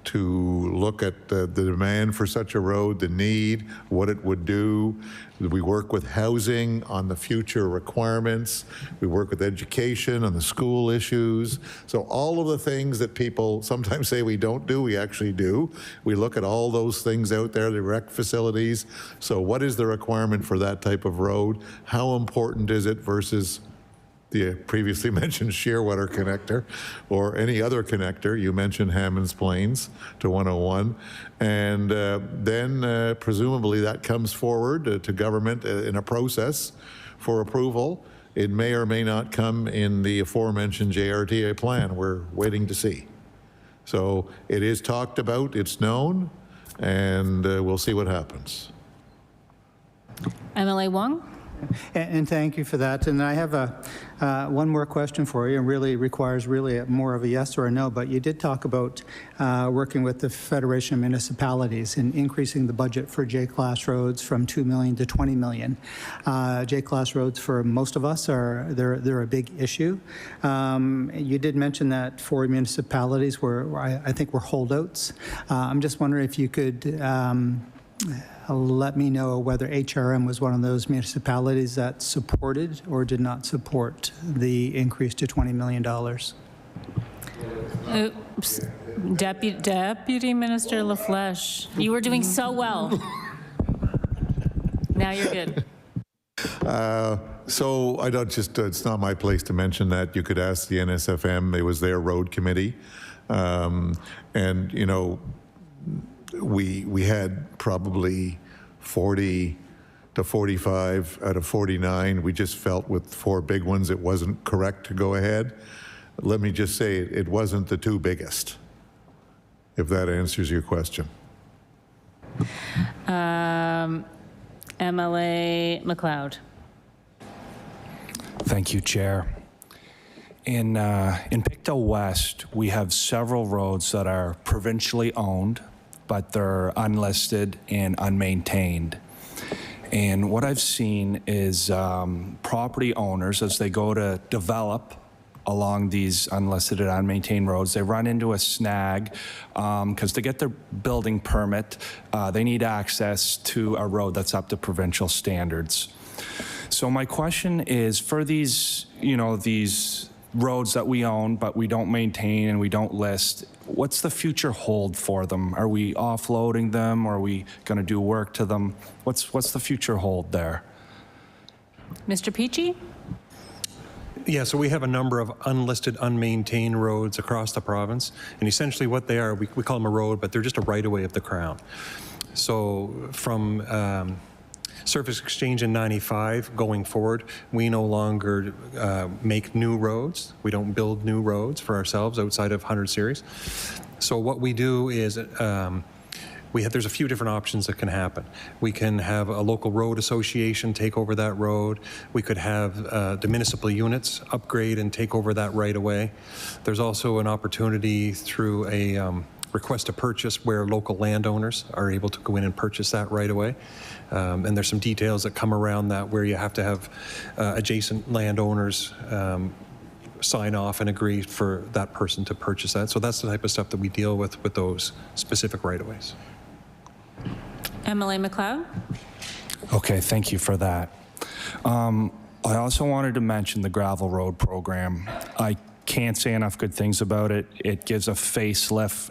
to look at the demand for such a road, the need, what it would do. We work with housing on the future requirements. We work with education on the school issues. So all of the things that people sometimes say we don't do, we actually do. We look at all those things out there, the rec facilities. So what is the requirement for that type of road? How important is it versus the previously mentioned Shearwater connector or any other connector? You mentioned Hammond's Plains to 101. And then presumably that comes forward to government in a process for approval. It may or may not come in the aforementioned JRTA plan. We're waiting to see. So it is talked about, it's known, and we'll see what happens. MLA Wong. And thank you for that. And I have one more question for you. It really requires more of a yes or a no, but you did talk about working with the Federation of Municipalities and increasing the budget for J-class roads from $2 million to $20 million. J-class roads for most of us they're a big issue. You did mention that 4 municipalities I think were holdouts. I'm just wondering if you could let me know whether HRM was one of those municipalities that supported or did not support the increase to $20 million. Oops. Deputy Minister LaFleche, you were doing so well. Now you're good. So it's not my place to mention that. You could ask the NSFM. It was their road committee. And, you know, we had probably 40 to 45 out of 49. We just felt with 4 big ones it wasn't correct to go ahead. Let me just say it wasn't the 2 biggest, if that answers your question. MLA McLeod. Thank you, Chair. In Pictou West, we have several roads that are provincially owned, but they're unlisted and unmaintained. And what I've seen is property owners, as they go to develop along these unlisted and unmaintained roads, they run into a snag because to get their building permit, they need access to a road that's up to provincial standards. So my question is, for these, you know, these roads that we own but we don't maintain and we don't list, what's the future hold for them? Are we offloading them? Are we going to do work to them? What's the future hold there? Mr. Peachey? Yeah, so we have a number of unlisted, unmaintained roads across the province, and essentially what they are, we call them a road, but they're just a right-of-way of the Crown. So from Surface Exchange in 95 going forward, we no longer make new roads. We don't build new roads for ourselves outside of 100 series. So what we do is there's a few different options that can happen. We can have a local road association take over that road. We could have the municipal units upgrade and take over that right away. There's also an opportunity through a request to purchase where local landowners are able to go in and purchase that right away. And there's some details that come around that where you have to have adjacent landowners sign off and agree for that person to purchase that. So that's the type of stuff that we deal with those specific right-of-ways. MLA McLeod? Okay, thank you for that. I also wanted to mention the gravel road program. I can't say enough good things about it. It gives a facelift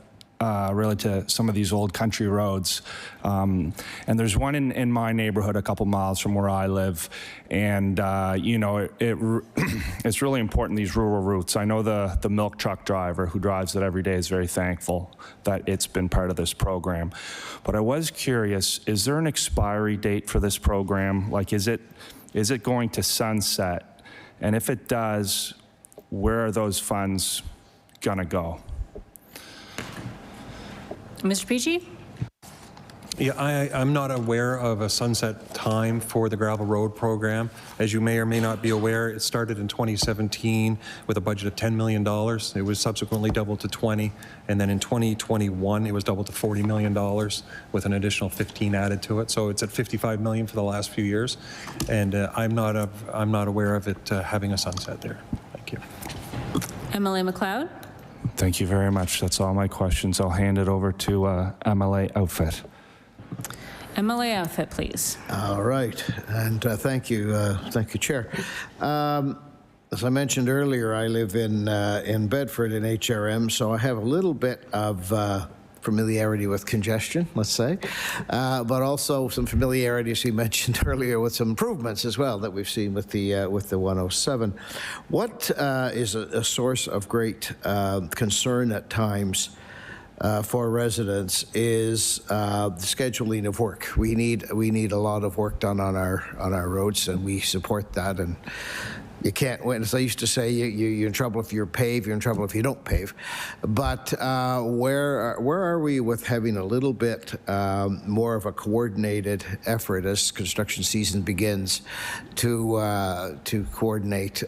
really to some of these old country roads. And there's one in my neighborhood a couple miles from where I live. And, you know, it's really important, these rural routes. I know the milk truck driver who drives it every day is very thankful that it's been part of this program. But I was curious, is there an expiry date for this program? Like, is it going to sunset? And if it does, where are those funds gonna go? Mr. Peachey? Yeah, I'm not aware of a sunset time for the gravel road program. As you may or may not be aware, it started in 2017 with a budget of $10 million. It was subsequently doubled to 20, and then in 2021 it was doubled to $40 million with an additional 15 added to it. So it's at $55 million for the last few years, and I'm not aware of it having a sunset there. Thank you. MLA McLeod? Thank you very much. That's all my questions. I'll hand it over to MLA Outfit. MLA Outfit, please. All right, and thank you, Chair. As I mentioned earlier, I live in Bedford in HRM, so I have a little bit of familiarity with congestion, let's say, but also some familiarity, as you mentioned earlier, with some improvements as well that we've seen with the 107. What is a source of great concern at times for residents is the scheduling of work. We need a lot of work done on our roads, and we support that. And you can't win. As I used to say, you're in trouble if you pave, you're in trouble if you don't pave. But where are we with having a little bit more of a coordinated effort as construction season begins to coordinate?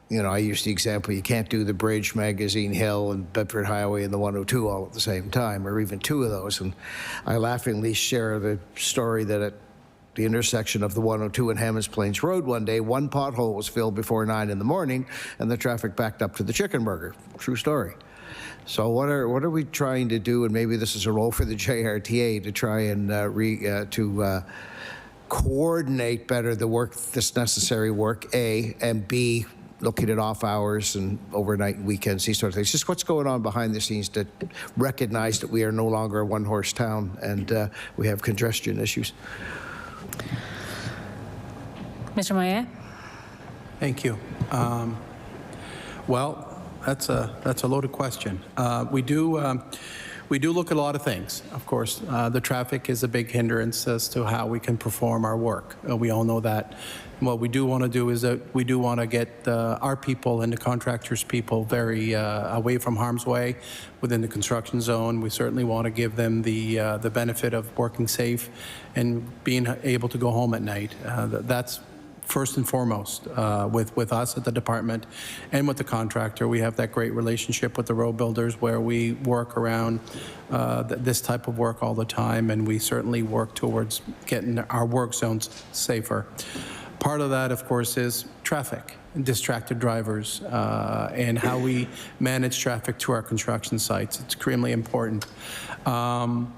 You know, I use the example, you can't do the Bridge, Magazine Hill, and Bedford Highway and the 102 all at the same time, or even 2 of those. And I laughingly share the story that at the intersection of the 102 and Hammonds Plains Road one day, one pothole was filled before 9 in the morning, and the traffic backed up to the Chicken Burger. True story. So what are we trying to do, and maybe this is a role for the JRTA, to try and coordinate better the work, this necessary work, A, and B, looking at off hours and overnight and weekends, these sort of things. Just what's going on behind the scenes to recognize that we are no longer a one-horse town and we have congestion issues. Mr. Maillet? Thank you. Well, That's a loaded question. We do look at a lot of things, of course. The traffic is a big hindrance as to how we can perform our work. We all know that. What we do want to do is that we do want to get our people and the contractors' people very away from harm's way within the construction zone. We certainly want to give them the benefit of working safe and being able to go home at night. That's first and foremost with us at the department and with the contractor. We have that great relationship with the road builders where we work around this type of work all the time, and we certainly work towards getting our work zones safer. Part of that, of course, is traffic, distracted drivers, and how we manage traffic to our construction sites. It's extremely important. And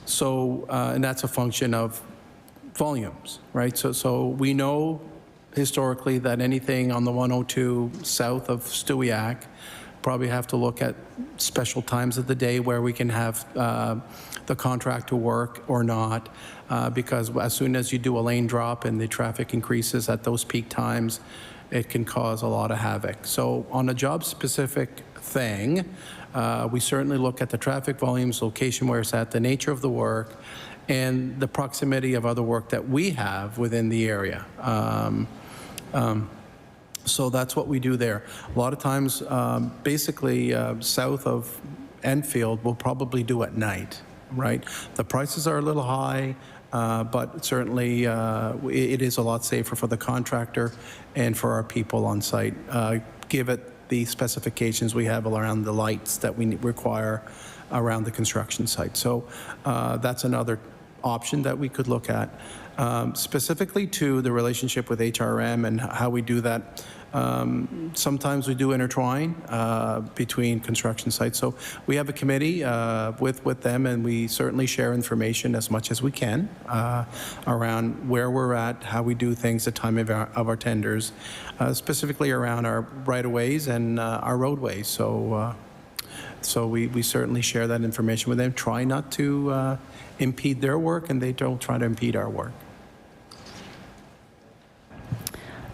that's a function of volumes, right? So we know historically that anything on the 102 south of Stewiacke probably have to look at special times of the day where we can have the contractor work or not, because as soon as you do a lane drop and the traffic increases at those peak times, it can cause a lot of havoc. So on a job-specific thing, we certainly look at the traffic volumes, location where it's at, the nature of the work, and the proximity of other work that we have within the area. So that's what we do there. A lot of times, basically, south of Enfield, we'll probably do at night, right? The prices are a little high, but certainly it is a lot safer for the contractor and for our people on site. Give it the specifications we have around the lights that we require around the construction site. So that's another option that we could look at. Specifically to the relationship with HRM and how we do that, sometimes we do intertwine between construction sites. So we have a committee with them, and we certainly share information as much as we can around where we're at, how we do things at time of our tenders, specifically around our right-of-ways and our roadways. So we certainly share that information with them, try not to impede their work, and they don't try to impede our work.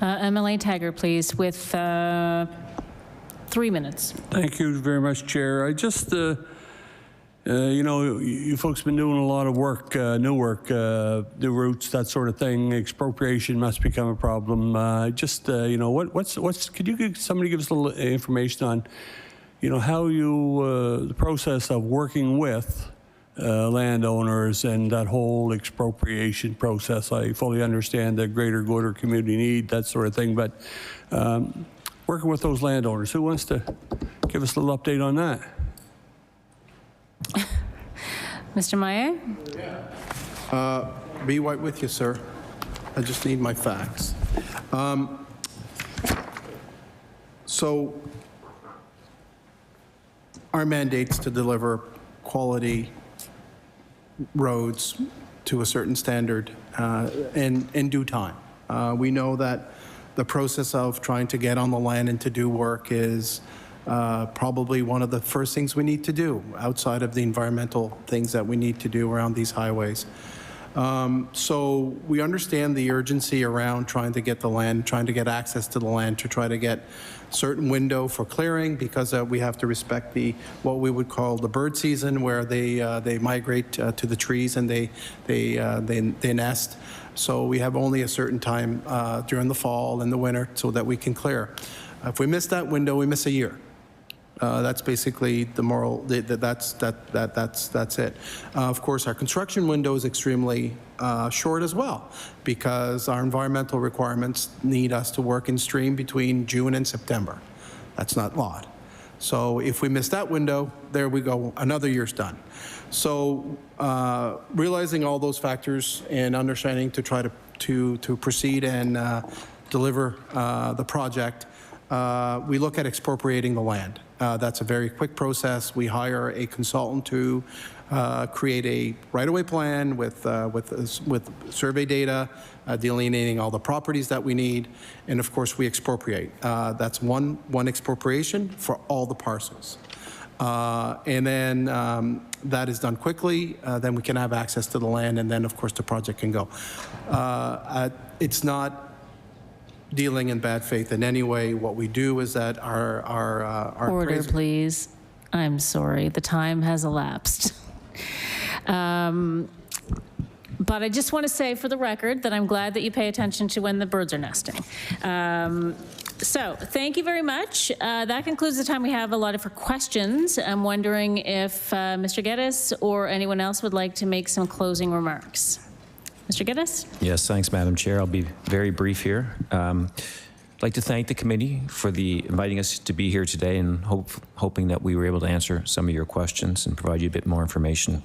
MLA Taggart, please, with 3 minutes. Thank you very much, Chair. I just, you know, you folks have been doing a lot of work, new work, the routes, that sort of thing. Expropriation must become a problem. You know, could you somebody give us a little information on, you know, how you, the process of working with landowners and that whole expropriation process. I fully understand the greater good or community need, that sort of thing, but working with those landowners, who wants to give us a little update on that? Mr. Maillet? Be right with you, sir. I just need my facts. So our mandate's to deliver quality roads to a certain standard in due time. We know that the process of trying to get on the land and to do work is probably one of the first things we need to do outside of the environmental things that we need to do around these highways. So we understand the urgency around trying to get the land, trying to get access to the land, to try to get certain window for clearing, because we have to respect what we would call the bird season, where they migrate to the trees and they nest. So we have only a certain time during the fall and the winter so that we can clear. If we miss that window, we miss a year. That's basically the moral. That's it. Of course, our construction window is extremely short as well, because our environmental requirements need us to work in stream between June and September. That's not a lot. So if we miss that window, there we go. Another year's done. So realizing all those factors and understanding to try to proceed and deliver the project, we look at expropriating the land. That's a very quick process. We hire a consultant to create a right-of-way plan with survey data, delineating all the properties that we need, and of course we expropriate. That's one expropriation for all the parcels. And then that is done quickly. Then we can have access to the land, and then of course the project can go. It's not dealing in bad faith in any way. What we do is that our Order, appraisal- please. I'm sorry, the time has elapsed. But I just want to say for the record that I'm glad that you pay attention to when the birds are nesting. So thank you very much. That concludes the time we have allotted for questions. I'm wondering if Mr. Geddes or anyone else would like to make some closing remarks. Mr. Geddes? Yes, thanks, Madam Chair. I'll be very brief here. I'd like to thank the committee for inviting us to be here today and hoping that we were able to answer some of your questions and provide you a bit more information.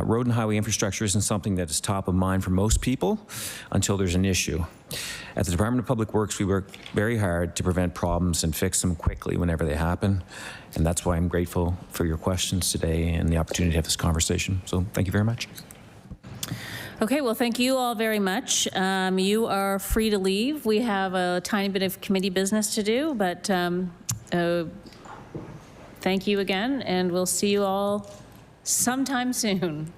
Road and highway infrastructure isn't something that is top of mind for most people until there's an issue. At the Department of Public Works, we work very hard to prevent problems and fix them quickly whenever they happen. And that's why I'm grateful for your questions today and the opportunity to have this conversation. So thank you very much. Okay, well, thank you all very much. You are free to leave. We have a tiny bit of committee business to do, but thank you again, and we'll see you all sometime soon.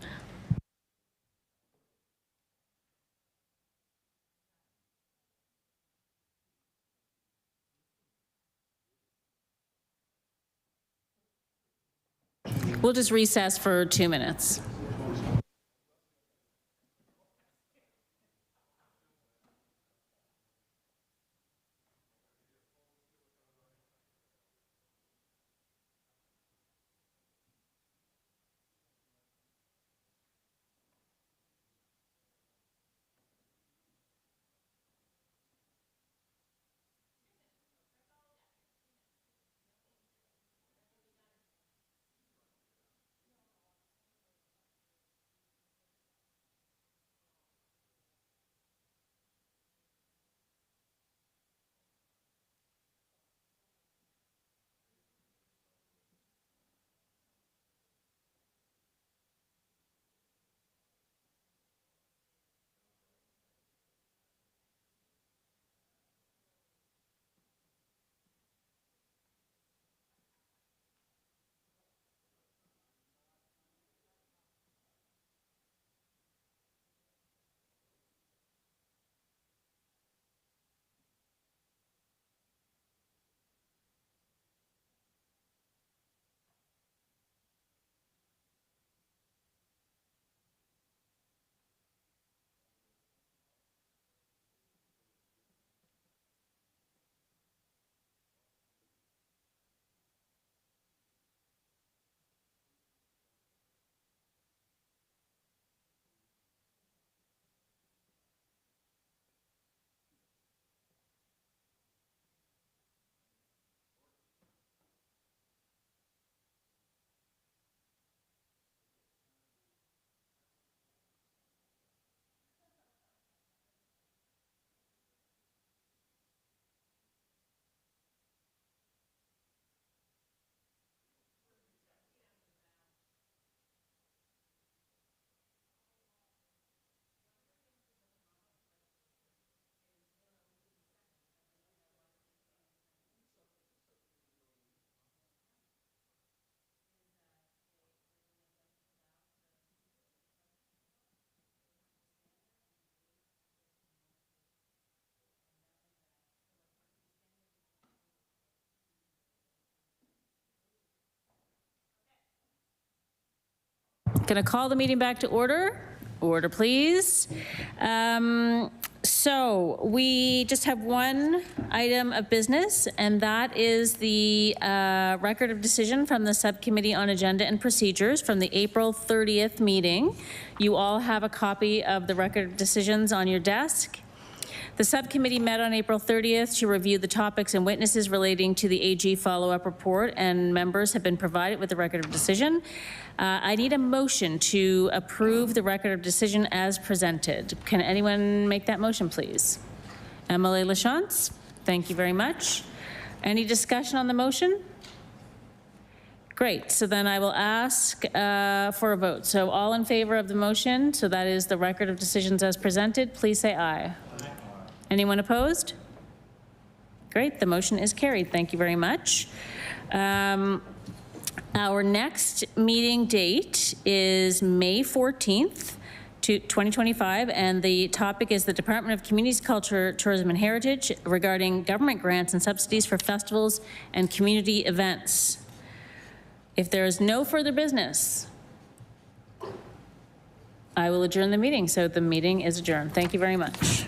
We'll just recess for 2 minutes. Going to call the meeting back to order. Order, please. So we just have one item of business, and that is the record of decision from the Subcommittee on Agenda and Procedures from the April 30th meeting. You all have a copy of the record of decisions on your desk. The subcommittee met on April 30th to review the topics and witnesses relating to the AG follow-up report, and members have been provided with the record of decision. I need a motion to approve the record of decision as presented. Can anyone make that motion, please? Emily Lachance, thank you very much. Any discussion on the motion? Great, so then I will ask for a vote. So all in favor of the motion, so that is the record of decisions as presented, please say aye. Anyone opposed? Great, the motion is carried. Thank you very much. Our next meeting date is May 14th, 2025, and the topic is the Department of Communities, Culture, Tourism and Heritage regarding government grants and subsidies for festivals and community events. If there is no further business, I will adjourn the meeting. So the meeting is adjourned. Thank you very much.